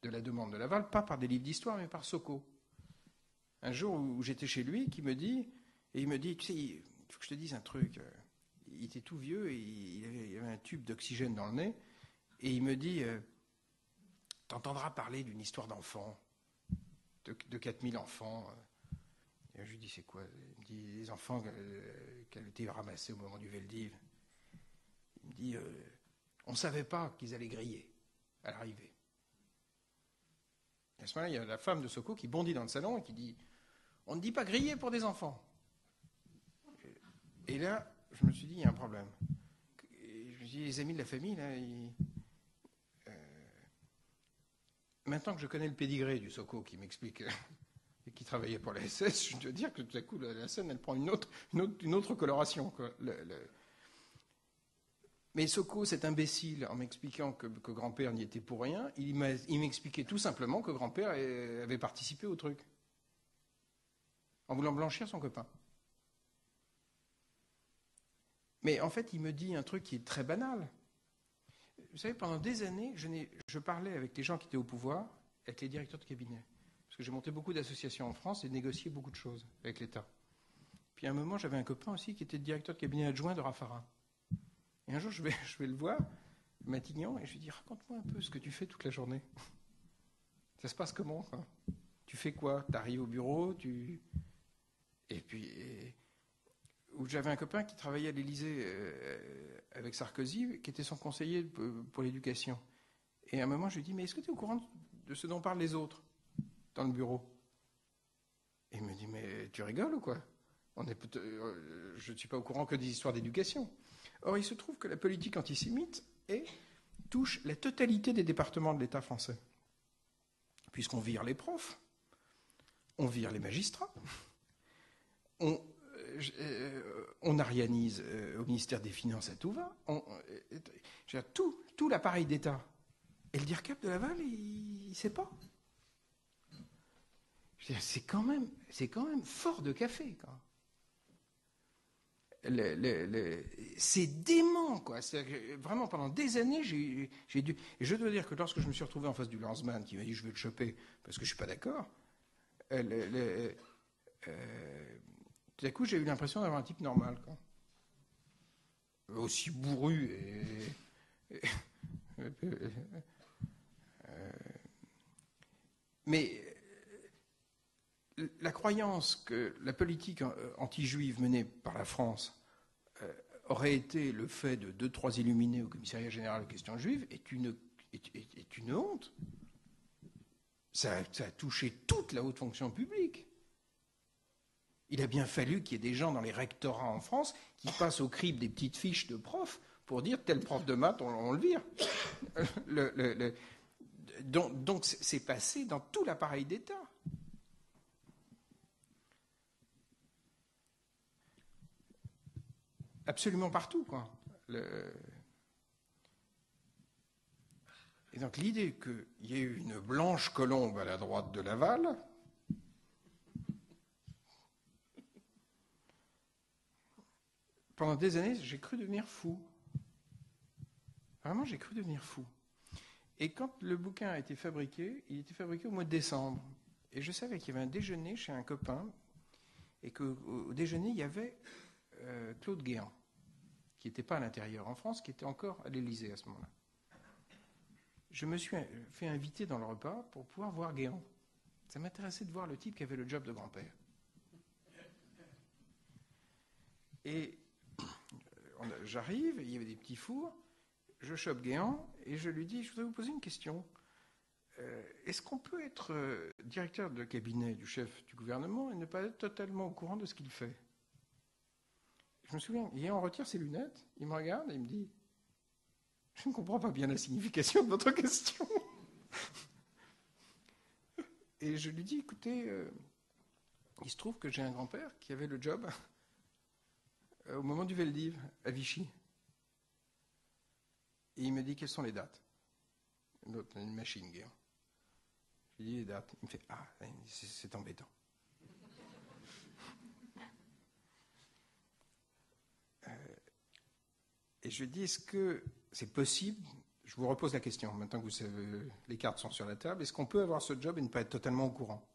la demande de Laval, pas par des livres d'histoire, mais par Soko. Un jour où j'étais chez lui, il me dit, tu sais, il faut que je te dise un truc. Il était tout vieux et il avait un tube d'oxygène dans le nez. Et il me dit, t'entendras parler d'une histoire d'enfants, de 4000 enfants. Et je lui dis, c'est quoi ? Il me dit, les enfants qui avaient été ramassés au moment du Veldiv. Il me dit, on ne savait pas qu'ils allaient griller à l'arrivée. Et à ce moment-là, il y a la femme de Soko qui bondit dans le salon et qui dit, on ne dit pas griller pour des enfants. Et là, je me suis dit, il y a un problème. Et je me suis dit, les amis de la famille, là, maintenant que je connais le pédigré du Soko qui m'explique et qui travaillait pour la SS, je dois dire que tout à coup, la scène, elle prend une autre coloration, quoi. Mais Soko, cet imbécile, en m'expliquant que grand-père n'y était pour rien, il m'expliquait tout simplement que grand-père avait participé au truc, en voulant blanchir son copain. Mais en fait, il me dit un truc qui est très banal. Vous savez, pendant des années, je parlais avec les gens qui étaient au pouvoir, avec les directeurs de cabinet. Parce que j'ai monté beaucoup d'associations en France et négocié beaucoup de choses avec l'État. Puis à un moment, j'avais un copain aussi qui était directeur de cabinet adjoint de Raffarin. Et un jour, je vais le voir, Matignon, et je lui dis, raconte-moi un peu ce que tu fais toute la journée. Ça se passe comment, quoi ? Tu fais quoi ? Tu arrives au bureau, Et puis... où j'avais un copain qui travaillait à l'Élysée avec Sarkozy, qui était son conseiller pour l'éducation. Et à un moment, je lui dis, mais est-ce que tu es au courant de ce dont parlent les autres dans le bureau ? Et il me dit, mais tu rigoles ou quoi ? Je ne suis pas au courant que des histoires d'éducation. Or, il se trouve que la politique antisémite touche la totalité des départements de l'État français. Puisqu'on vire les profs, on vire les magistrats, on arianise au ministère des Finances à tout va. Tout l'appareil d'État. Et le DIRCAP de Laval, il ne sait pas. C'est quand même fort de café, quoi. C'est dément, quoi. Vraiment, pendant des années, j'ai dû... Et je dois dire que lorsque je me suis retrouvé en face du Lanzmann, qui m'a dit « je vais le choper parce que je ne suis pas d'accord », tout à coup, j'ai eu l'impression d'avoir un type normal, quoi. Aussi bourru mais la croyance que la politique anti-juive menée par la France aurait été le fait de 2-3 illuminés au commissariat général aux questions juives est une honte. Ça a touché toute la haute fonction publique. Il a bien fallu qu'il y ait des gens dans les rectorats en France qui passent au crible des petites fiches de profs pour dire tel prof de maths, on le vire. Donc c'est passé dans tout l'appareil d'État. Absolument partout, quoi. Et donc l'idée qu'il y ait eu une blanche colombe à la droite de Laval, pendant des années, j'ai cru devenir fou. Vraiment, j'ai cru devenir fou. Et quand le bouquin a été fabriqué, il était fabriqué au mois de décembre. Et je savais qu'il y avait un déjeuner chez un copain, et qu'au déjeuner, il y avait Claude Guéant, qui n'était pas à l'intérieur en France, qui était encore à l'Élysée à ce moment-là. Je me suis fait inviter dans le repas pour pouvoir voir Guéant. Ça m'intéressait de voir le type qui avait le job de grand-père. Et j'arrive, il y avait des petits fours, je chope Guéant et je lui dis, je voudrais vous poser une question. Est-ce qu'on peut être directeur de cabinet du chef du gouvernement et ne pas être totalement au courant de ce qu'il fait? Je me souviens, Guéant retire ses lunettes, il me regarde et il me dit, je ne comprends pas bien la signification de votre question. Et je lui dis, écoutez, il se trouve que j'ai un grand-père qui avait le job au moment du Veldiv, à Vichy. Et il me dit, quelles sont les dates? Une machine, Guéant. Je lui dis les dates. Il me fait, ah, c'est embêtant. Et je lui dis, est-ce que c'est possible, je vous repose la question, maintenant que vous savez, les cartes sont sur la table, est-ce qu'on peut avoir ce job et ne pas être totalement au courant?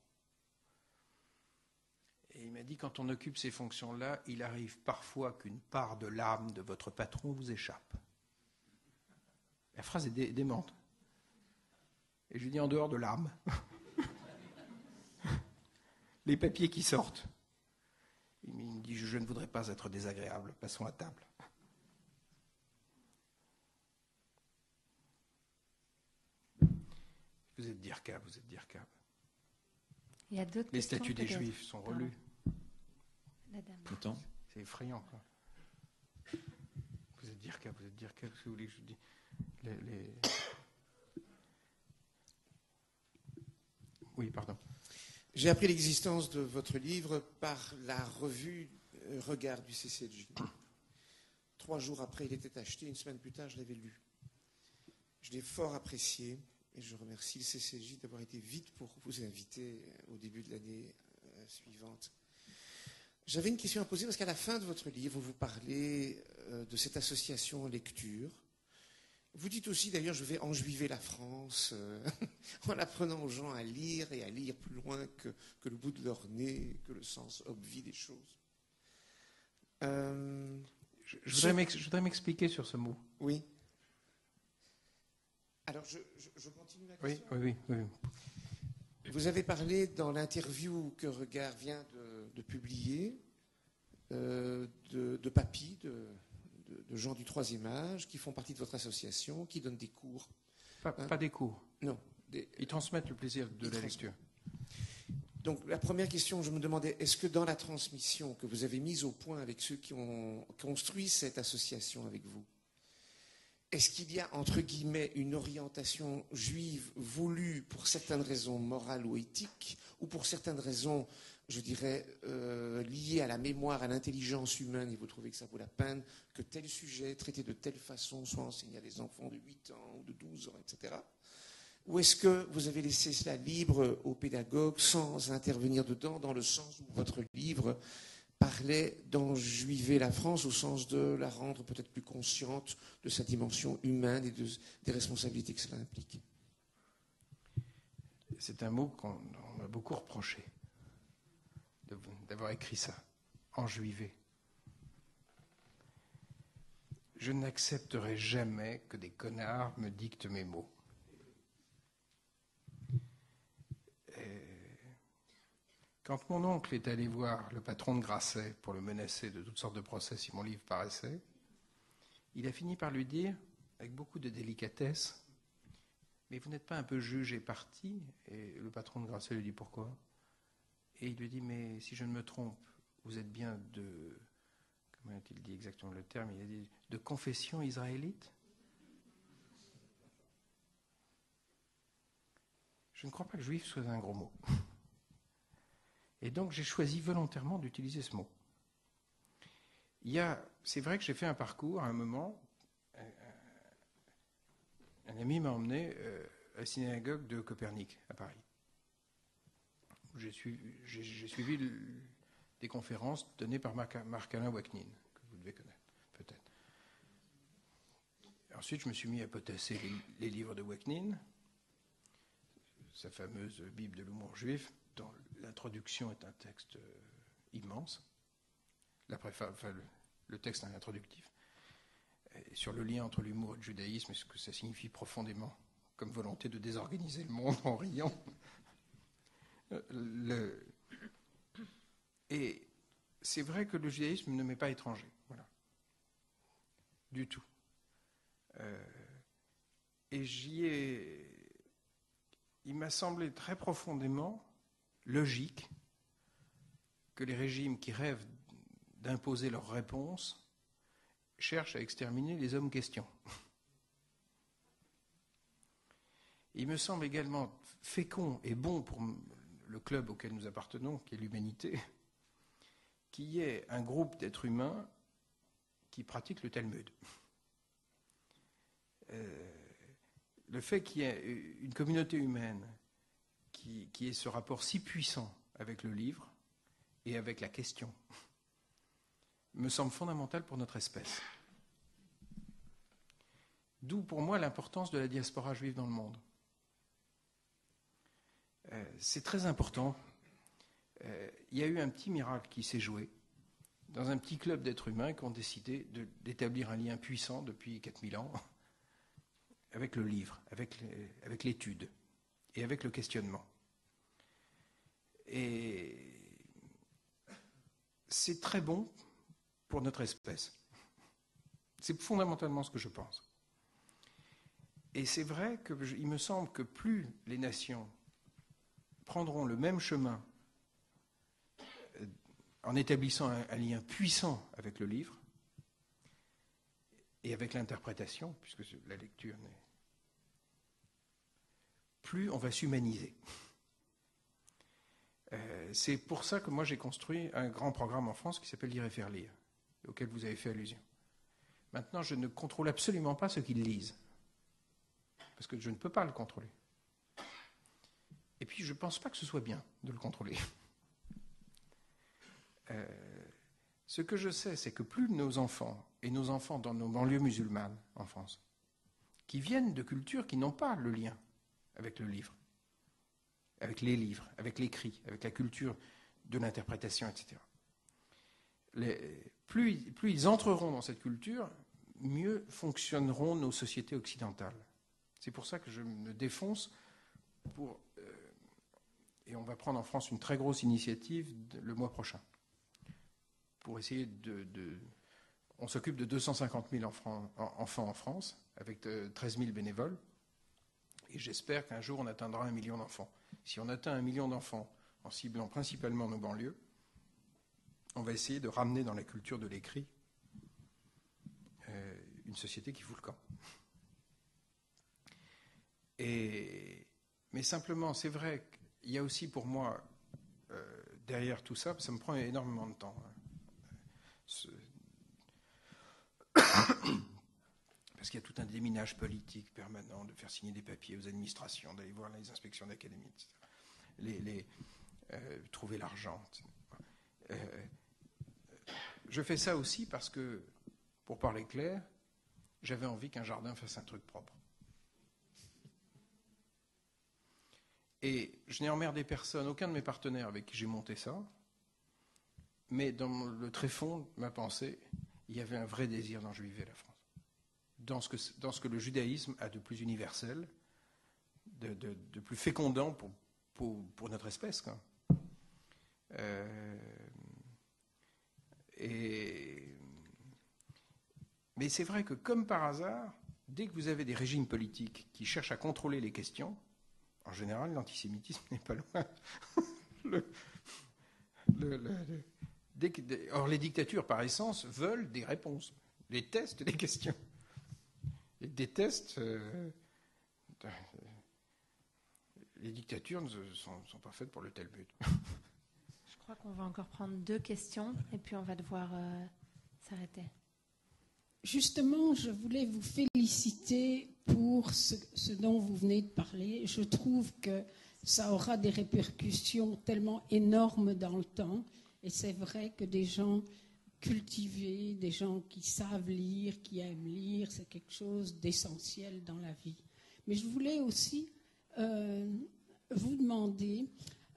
Et il m'a dit, quand on occupe ces fonctions-là, il arrive parfois qu'une part de l'âme de votre patron vous échappe. La phrase est démente. Et je lui dis, en dehors de l'âme, les papiers qui sortent. Il me dit, je ne voudrais pas être désagréable, passons à table. Vous êtes d'IRCAB, vous êtes d'IRCAB. Il y a d'autres Les questions, statuts des peut-être? Juifs sont relus. La dame. Pourtant, C'est effrayant, quoi. Vous êtes d'IRCAB, vous êtes d'IRCAB, ce que vous voulez que je vous dise. Oui, pardon. J'ai appris l'existence de votre livre par la revue Regard du CCJ. 3 jours après, il était acheté. Une semaine plus tard, je l'avais lu. Je l'ai fort apprécié et je remercie le CCJ d'avoir été vite pour vous inviter au début de l'année suivante. J'avais une question à poser parce qu'à la fin de votre livre, vous parlez de cette association lecture. Vous dites aussi, d'ailleurs, je vais enjuiver la France en apprenant aux gens à lire et à lire plus loin que le bout de leur nez, que le sens obvi des choses. Je voudrais m'expliquer sur ce mot. Oui. Alors, je continue la question. Oui. Vous avez parlé dans l'interview que Regard vient de publier de papis, de gens du troisième âge qui font partie de votre association, qui donnent des cours. Pas des cours. Non. Ils transmettent le plaisir de la lecture. Donc la première question, je me demandais, est-ce que dans la transmission que vous avez mise au point avec ceux qui ont construit cette association avec vous, est-ce qu'il y a, entre guillemets, une orientation juive voulue pour certaines raisons morales ou éthiques, ou pour certaines raisons, je dirais, liées à la mémoire, à l'intelligence humaine, et vous trouvez que ça vaut la peine que tel sujet, traité de telle façon, soit enseigné à des enfants de 8 ans ou de 12 ans, etc. Ou est-ce que vous avez laissé cela libre aux pédagogues sans intervenir dedans, dans le sens où votre livre parlait d'enjuiver la France au sens de la rendre peut-être plus consciente de sa dimension humaine et des responsabilités que cela implique? C'est un mot qu'on m'a beaucoup reproché, d'avoir écrit ça, enjuiver. Je n'accepterai jamais que des connards me dictent mes mots. Quand mon oncle est allé voir le patron de Grasset pour le menacer de toutes sortes de procès si mon livre paraissait, il a fini par lui dire, avec beaucoup de délicatesse, « Mais vous n'êtes pas un peu juge et parti ?» Et le patron de Grasset lui dit « Pourquoi ?» Et il lui dit « Mais si je ne me trompe, vous êtes bien de... » Comment a-t-il dit exactement le terme? Il a dit « de confession israélite ?» Je ne crois pas que juif soit un gros mot. Et donc j'ai choisi volontairement d'utiliser ce mot. C'est vrai que j'ai fait un parcours à un moment. Un ami m'a emmené à la synagogue de Copernic à Paris. J'ai suivi des conférences données par Marc-Alain Waknin, que vous devez connaître peut-être. Ensuite, je me suis mis à potasser les livres de Waknin, sa fameuse Bible de l'humour juif, dont l'introduction est un texte immense. Le texte est introductif. Et sur le lien entre l'humour et le judaïsme, et ce que ça signifie profondément, comme volonté de désorganiser le monde en riant. Et c'est vrai que le judaïsme ne m'est pas étranger, voilà, du tout. Et il m'a semblé très profondément logique que les régimes qui rêvent d'imposer leurs réponses cherchent à exterminer les hommes questions. Il me semble également fécond et bon pour le club auquel nous appartenons, qui est l'humanité, qu'il y ait un groupe d'êtres humains qui pratiquent le Talmud. Le fait qu'il y ait une communauté humaine qui ait ce rapport si puissant avec le livre et avec la question me semble fondamental pour notre espèce. D'où pour moi l'importance de la diaspora juive dans le monde. C'est très important. Il y a eu un petit miracle qui s'est joué dans un petit club d'êtres humains qui ont décidé d'établir un lien puissant depuis 4000 ans avec le livre, avec l'étude et avec le questionnement. Et c'est très bon pour notre espèce. C'est fondamentalement ce que je pense. Et c'est vrai qu'il me semble que plus les nations prendront le même chemin en établissant un lien puissant avec le livre et avec l'interprétation, puisque la lecture n'est... plus on va s'humaniser. C'est pour ça que moi j'ai construit un grand programme en France qui s'appelle Lire et faire lire, auquel vous avez fait allusion. Maintenant, je ne contrôle absolument pas ce qu'ils lisent, parce que je ne peux pas le contrôler. Et puis, je ne pense pas que ce soit bien de le contrôler. Ce que je sais, c'est que plus nos enfants, et nos enfants dans nos banlieues musulmanes en France, qui viennent de cultures qui n'ont pas le lien avec le livre, avec les livres, avec l'écrit, avec la culture de l'interprétation, etc. Plus ils entreront dans cette culture, mieux fonctionneront nos sociétés occidentales. C'est pour ça que je me défonce pour... et on va prendre en France une très grosse initiative le mois prochain pour essayer on s'occupe de 250 000 enfants en France avec 13 000 bénévoles et j'espère qu'un jour on atteindra 1 million d'enfants. Si on atteint 1 million d'enfants en ciblant principalement nos banlieues, on va essayer de ramener dans la culture de l'écrit une société qui fout le camp. Mais simplement, c'est vrai qu'il y a aussi pour moi, derrière tout ça, ça me prend énormément de temps. Parce qu'il y a tout un déminage politique permanent, de faire signer des papiers aux administrations, d'aller voir les inspections d'académie, etc. Trouver l'argent, etc. Je fais ça aussi parce que, pour parler clair, j'avais envie qu'un jardin fasse un truc propre. Et je n'ai emmerdé personne, aucun de mes partenaires avec qui j'ai monté ça, mais dans le tréfonds de ma pensée, il y avait un vrai désir d'enjuiver la France. Dans ce que le judaïsme a de plus universel, de plus fécondant pour notre espèce, quoi. Mais Et c'est vrai que, comme par hasard, dès que vous avez des régimes politiques qui cherchent à contrôler les questions, en général, l'antisémitisme n'est pas loin. Or, les dictatures, par essence, veulent des réponses, les testent des questions. Et détestent... les dictatures ne sont pas faites pour le tel but. Je crois qu'on va encore prendre 2 questions et puis on va devoir s'arrêter. Justement, je voulais vous féliciter pour ce dont vous venez de parler. Je trouve que ça aura des répercussions tellement énormes dans le temps. Et c'est vrai que des gens cultivés, des gens qui savent lire, qui aiment lire, c'est quelque chose d'essentiel dans la vie. Mais je voulais aussi vous demander,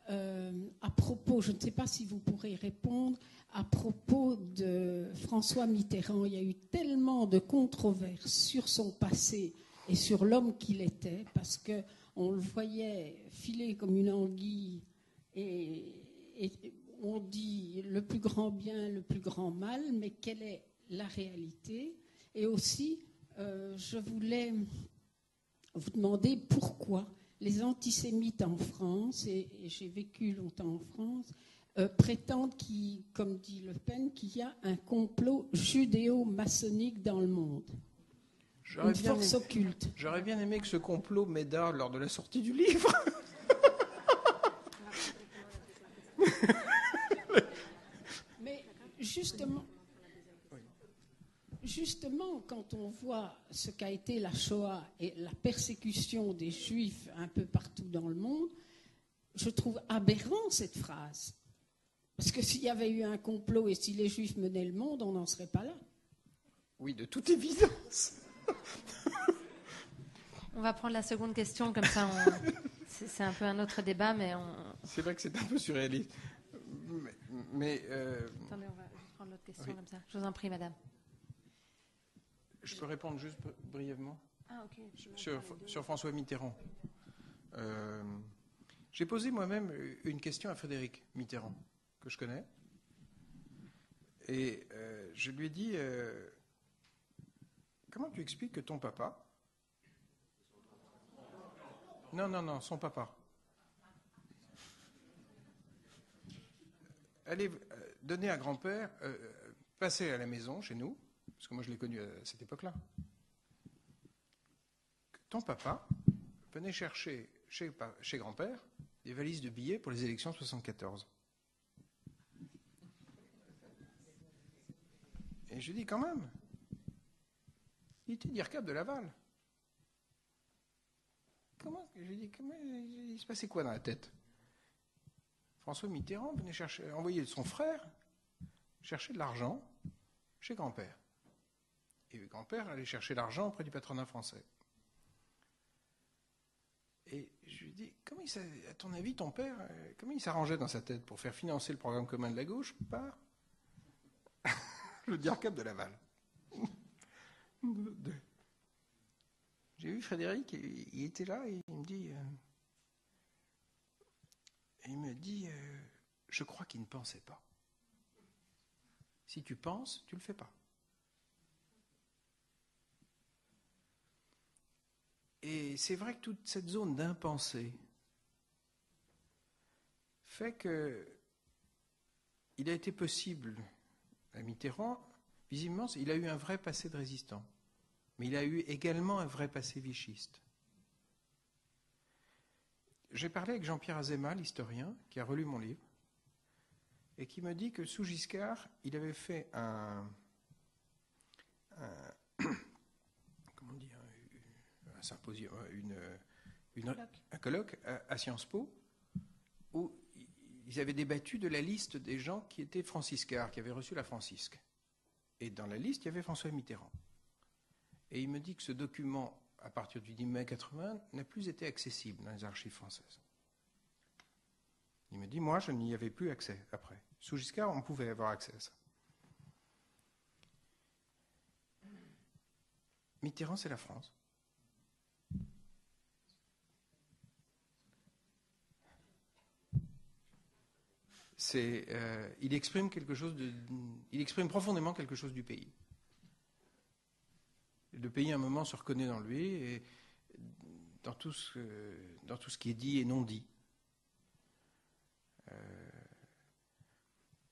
à propos, je ne sais pas si vous pourrez répondre, à propos de François Mitterrand, il y a eu tellement de controverses sur son passé et sur l'homme qu'il était, parce qu'on le voyait filer comme une anguille et on dit le plus grand bien, le plus grand mal, mais quelle est la réalité? Et aussi, je voulais vous demander pourquoi les antisémites en France, et j'ai vécu longtemps en France, prétendent, comme dit Le Pen, qu'il y a un complot judéo-maçonnique dans le monde. Une force occulte. J'aurais bien aimé que ce complot m'aidât lors de la sortie du livre. Mais justement, quand on voit ce qu'a été la Shoah et la persécution des Juifs un peu partout dans le monde, je trouve aberrant cette phrase. Parce que s'il y avait eu un complot et si les Juifs menaient le monde, on n'en serait pas là. Oui, de toute évidence. On va prendre la seconde question, comme ça c'est un peu un autre débat, mais C'est vrai que c'est un peu surréaliste. Mais Attendez, on va prendre l'autre question, oui. Comme ça. Je vous en prie, madame. Je peux répondre juste brièvement ok. sur François Mitterrand. J'ai posé moi-même une question à Frédéric Mitterrand, que je connais. Et je lui ai dit, comment tu expliques que ton papa... Non, son papa. Allez donner à grand-père, passer à la maison chez nous, parce que moi je l'ai connu à cette époque-là, que ton papa venait chercher chez grand-père des valises de billets pour les élections 74. Et je lui dis quand même, il était d'IRCAP de Laval. Il se passait quoi dans la tête? François Mitterrand venait envoyer son frère chercher de l'argent chez grand-père. Et grand-père allait chercher l'argent auprès du patronat français. Et je lui dis, à ton avis, ton père, comment il s'arrangeait dans sa tête pour faire financer le programme commun de la gauche par le DIRCAP de Laval? J'ai vu Frédéric, il était là et il me dit, je crois qu'il ne pensait pas. Si tu penses, tu ne le fais pas. Et c'est vrai que toute cette zone d'impensé fait que il a été possible à Mitterrand, visiblement, il a eu un vrai passé de résistant, mais il a eu également un vrai passé vichiste. J'ai parlé avec Jean-Pierre Azéma, l'historien, qui a relu mon livre, et qui me dit que sous Giscard, il avait fait un symposium, un colloque à Sciences Po, où ils avaient débattu de la liste des gens qui étaient franciscards, qui avaient reçu la francisque. Et dans la liste, il y avait François Mitterrand. Et il me dit que ce document, à partir du 10 mai 80, n'a plus été accessible dans les archives françaises. Il me dit, moi, je n'y avais plus accès après. Sous Giscard, on pouvait avoir accès à ça. Mitterrand, c'est la France. Il exprime profondément quelque chose du pays. le pays, à un moment, se reconnaît dans lui et dans tout ce qui est dit et non dit.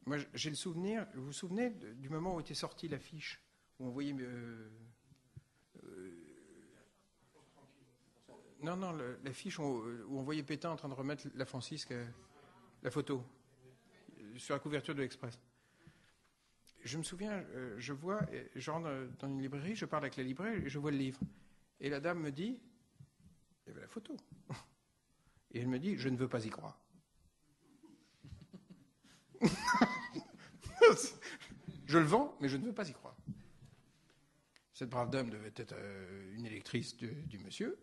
Moi, j'ai le souvenir, vous vous souvenez du moment où était sortie l'affiche, où on voyait... non, l'affiche où on voyait Pétain en train de remettre la Francisque, la photo, sur la couverture de l'Express. Je me souviens, je rentre dans une librairie, je parle avec la libraire et je vois le livre. Et la dame me dit, il y avait la photo. Et elle me dit, je ne veux pas y croire. Je le vends, mais je ne veux pas y croire. Cette brave dame devait être une électrice du monsieur.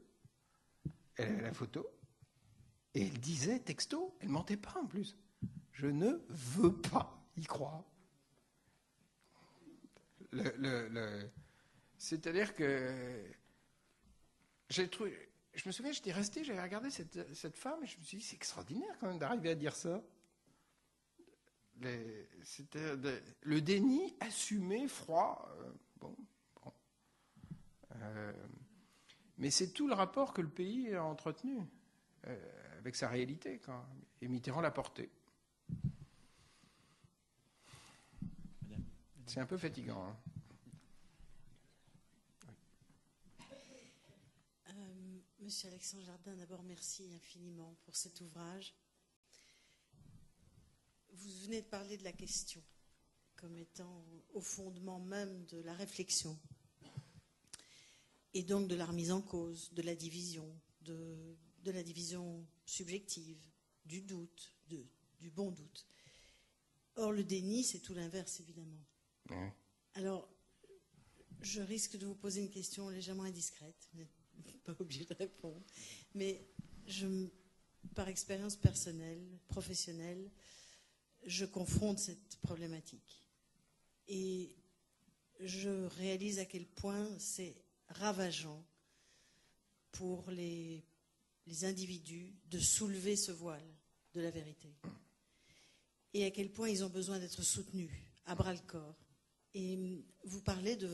Elle avait la photo. Et elle disait, texto, elle ne mentait pas en plus. Je ne veux pas y croire. C'est-à-dire que je me souviens, j'étais resté, j'avais regardé cette femme et je me suis dit, c'est extraordinaire quand même d'arriver à dire ça. C'était le déni assumé, froid. Mais c'est tout le rapport que le pays a entretenu avec sa réalité, et Mitterrand l'a porté. C'est un peu fatigant. Hein. Monsieur Alexandre Jardin, d'abord merci infiniment pour cet ouvrage. Vous venez de parler de la question comme étant au fondement même de la réflexion et donc de la remise en cause, de la division, de la division subjective, du doute, du bon doute. Or, le déni, c'est tout l'inverse, évidemment. Oui. Alors, je risque de vous poser une question légèrement indiscrète. Vous n'êtes pas obligé de répondre. Mais par expérience personnelle, professionnelle, je confronte cette problématique. Et je réalise à quel point c'est ravageant pour les individus de soulever ce voile de la vérité. Et à quel point ils ont besoin d'être soutenus à bras-le-corps. Et vous parlez du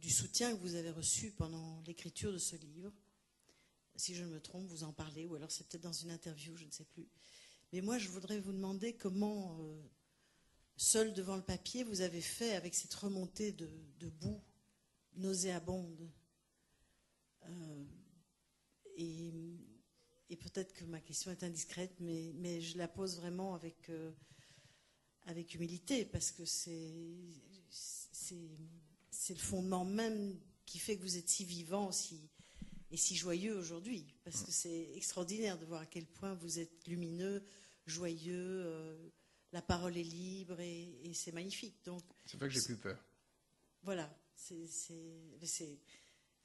soutien que vous avez reçu pendant l'écriture de ce livre. Si je ne me trompe, vous en parlez, ou alors c'est peut-être dans une interview, je ne sais plus. Mais moi, je voudrais vous demander comment, seul devant le papier, vous avez fait avec cette remontée de boue nauséabonde. Et peut-être que ma question est indiscrète, mais je la pose vraiment avec humilité, parce que c'est le fondement même qui fait que vous êtes si vivant et si joyeux aujourd'hui. Parce que c'est extraordinaire de voir à quel point vous êtes lumineux, joyeux, la parole est libre et c'est magnifique. Donc, c'est vrai que j'ai plus peur. Voilà, c'est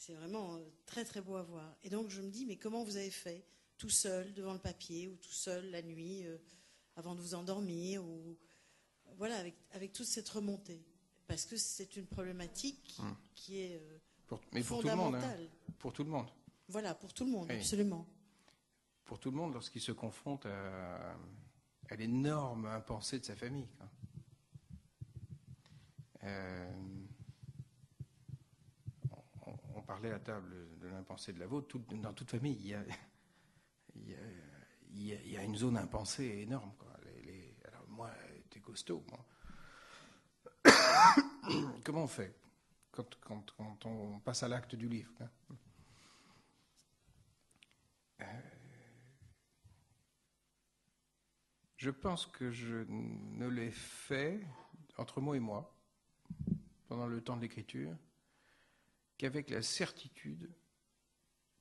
vraiment très très beau à voir. Et donc je me dis, mais comment vous avez fait, tout seul devant le papier ou tout seul la nuit avant de vous endormir, ou voilà, avec toute cette remontée, parce que c'est une problématique qui est fondamentale. Pour tout le monde. Voilà, pour tout le monde, Oui. absolument. Pour tout le monde, lorsqu'il se confronte à l'énorme impensé de sa famille. On parlait à table de l'impensé de la vôtre. Dans toute famille, il y a une zone impensée énorme. Alors moi, t'es costaud. Moi. Comment on fait quand on passe à l'acte du livre, hein? Je pense que je ne l'ai fait, entre moi et moi, pendant le temps de l'écriture, qu'avec la certitude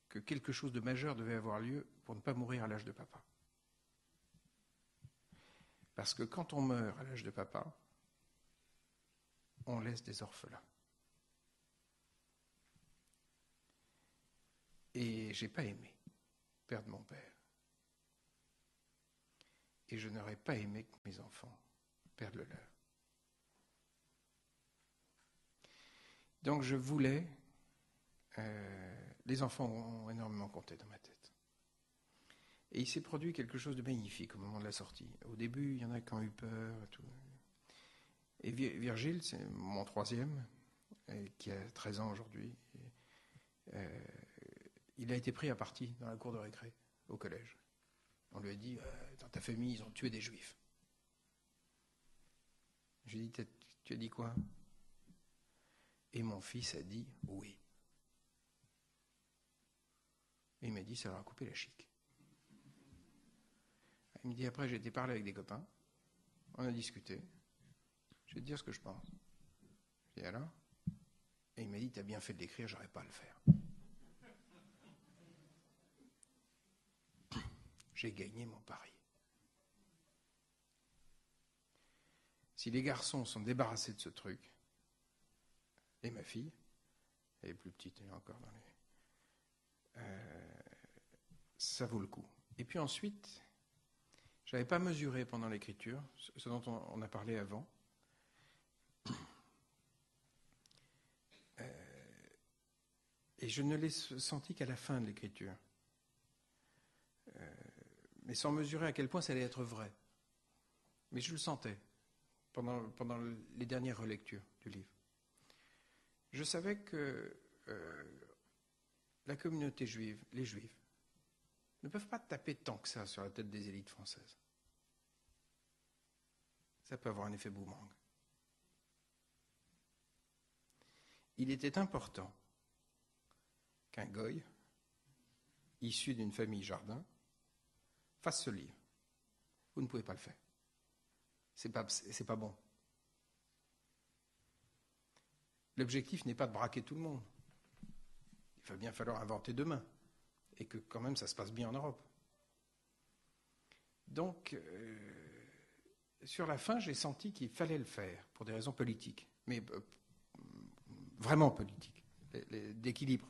que quelque chose de majeur devait avoir lieu pour ne pas mourir à l'âge de papa. Parce que quand on meurt à l'âge de papa, on laisse des orphelins. Et j'ai pas aimé perdre mon père. Et je n'aurais pas aimé que mes enfants perdent le leur. Donc je voulais... les enfants ont énormément compté dans ma tête. Et il s'est produit quelque chose de magnifique au moment de la sortie. Au début, il y en a qui ont eu peur. Et Virgile, c'est mon troisième, qui a 13 ans aujourd'hui. Il a été pris à partie dans la cour de récré au collège. On lui a dit, dans ta famille, ils ont tué des juifs. Je lui ai dit, tu as dit quoi? Et mon fils a dit, oui. Et il m'a dit, ça leur a coupé la chic. Il me dit, après, j'ai été parler avec des copains. On a discuté. Je vais te dire ce que je pense. Je dis, alors? Et il m'a dit, t'as bien fait de l'écrire, j'aurais pas à le faire. J'ai gagné mon pari. Si les garçons sont débarrassés de ce truc, et ma fille, elle est plus petite, elle est encore dans les... ça vaut le coup. Et puis ensuite, je n'avais pas mesuré pendant l'écriture, ce dont on a parlé avant. Et je ne l'ai senti qu'à la fin de l'écriture. Mais sans mesurer à quel point ça allait être vrai. Mais je le sentais pendant les dernières relectures du livre. Je savais que la communauté juive, les juifs, ne peuvent pas taper tant que ça sur la tête des élites françaises. Ça peut avoir un effet boomerang. Il était important qu'un goy, issu d'une famille jardin, fasse ce livre. Vous ne pouvez pas le faire. C'est pas bon. L'objectif n'est pas de braquer tout le monde. Il va bien falloir inventer demain. Et que quand même ça se passe bien en Europe. Donc, sur la fin, j'ai senti qu'il fallait le faire pour des raisons politiques. Mais vraiment politiques, d'équilibre.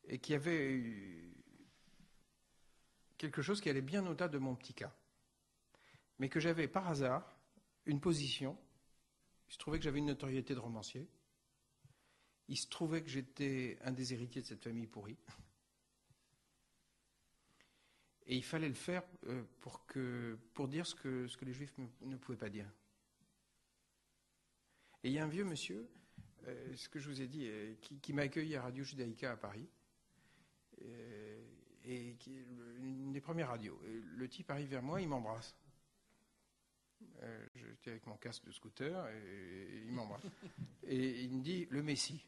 Et qu'il y avait quelque chose qui allait bien au-delà de mon petit cas. Mais que j'avais par hasard une position. Il se trouvait que j'avais une notoriété de romancier. Il se trouvait que j'étais un des héritiers de cette famille pourrie. Et il fallait le faire pour dire ce que les Juifs ne pouvaient pas dire. Et il y a un vieux monsieur, ce que je vous ai dit, qui m'a accueilli à Radio Judaïka à Paris, et qui est une des premières radios. Et le type arrive vers moi, il m'embrasse. J'étais avec mon casque de scooter et il m'embrasse. Et il me dit, le Messie.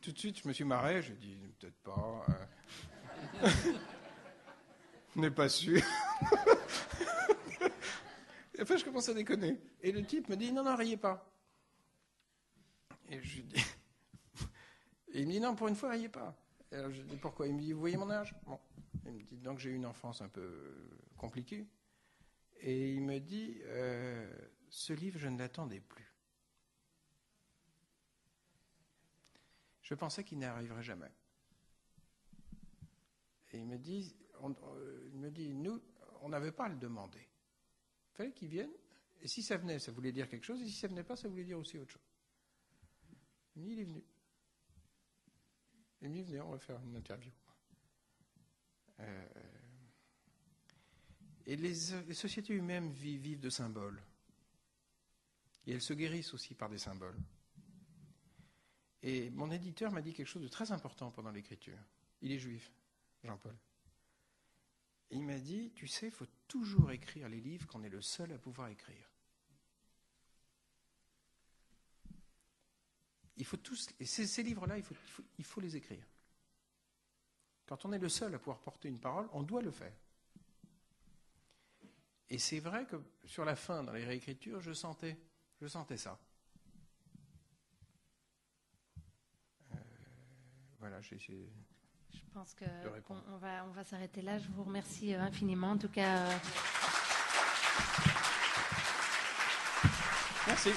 Tout de suite, je me suis marré, j'ai dit, peut-être pas. On n'est pas sûr. Et après, je commence à déconner. Et le type me dit, non, riez pas. Et je lui dis... Et il me dit, non, pour une fois, riez pas. Et alors, je dis, pourquoi? Il me dit, vous voyez mon âge? Bon. Il me dit, donc j'ai eu une enfance un peu compliquée. Et il me dit, ce livre, je ne l'attendais plus. Je pensais qu'il n'y arriverait jamais. Et il me dit, nous, on n'avait pas à le demander. Il fallait qu'il vienne. Et si ça venait, ça voulait dire quelque chose. Et si ça venait pas, ça voulait dire aussi autre chose. Il me dit, il est venu. Il me dit, venez, on va faire une interview. Et les sociétés humaines vivent de symboles. Et elles se guérissent aussi par des symboles. Et mon éditeur m'a dit quelque chose de très important pendant l'écriture. Il est juif, Jean-Paul. Et il m'a dit, tu sais, il faut toujours écrire les livres qu'on est le seul à pouvoir écrire. Il faut tous, et ces livres-là, il faut les écrire. Quand on est le seul à pouvoir porter une parole, on doit le faire. Et c'est vrai que sur la fin, dans les réécritures, je sentais ça. Voilà, je pense qu'on va s'arrêter là. Je vous remercie infiniment. En tout cas... Merci.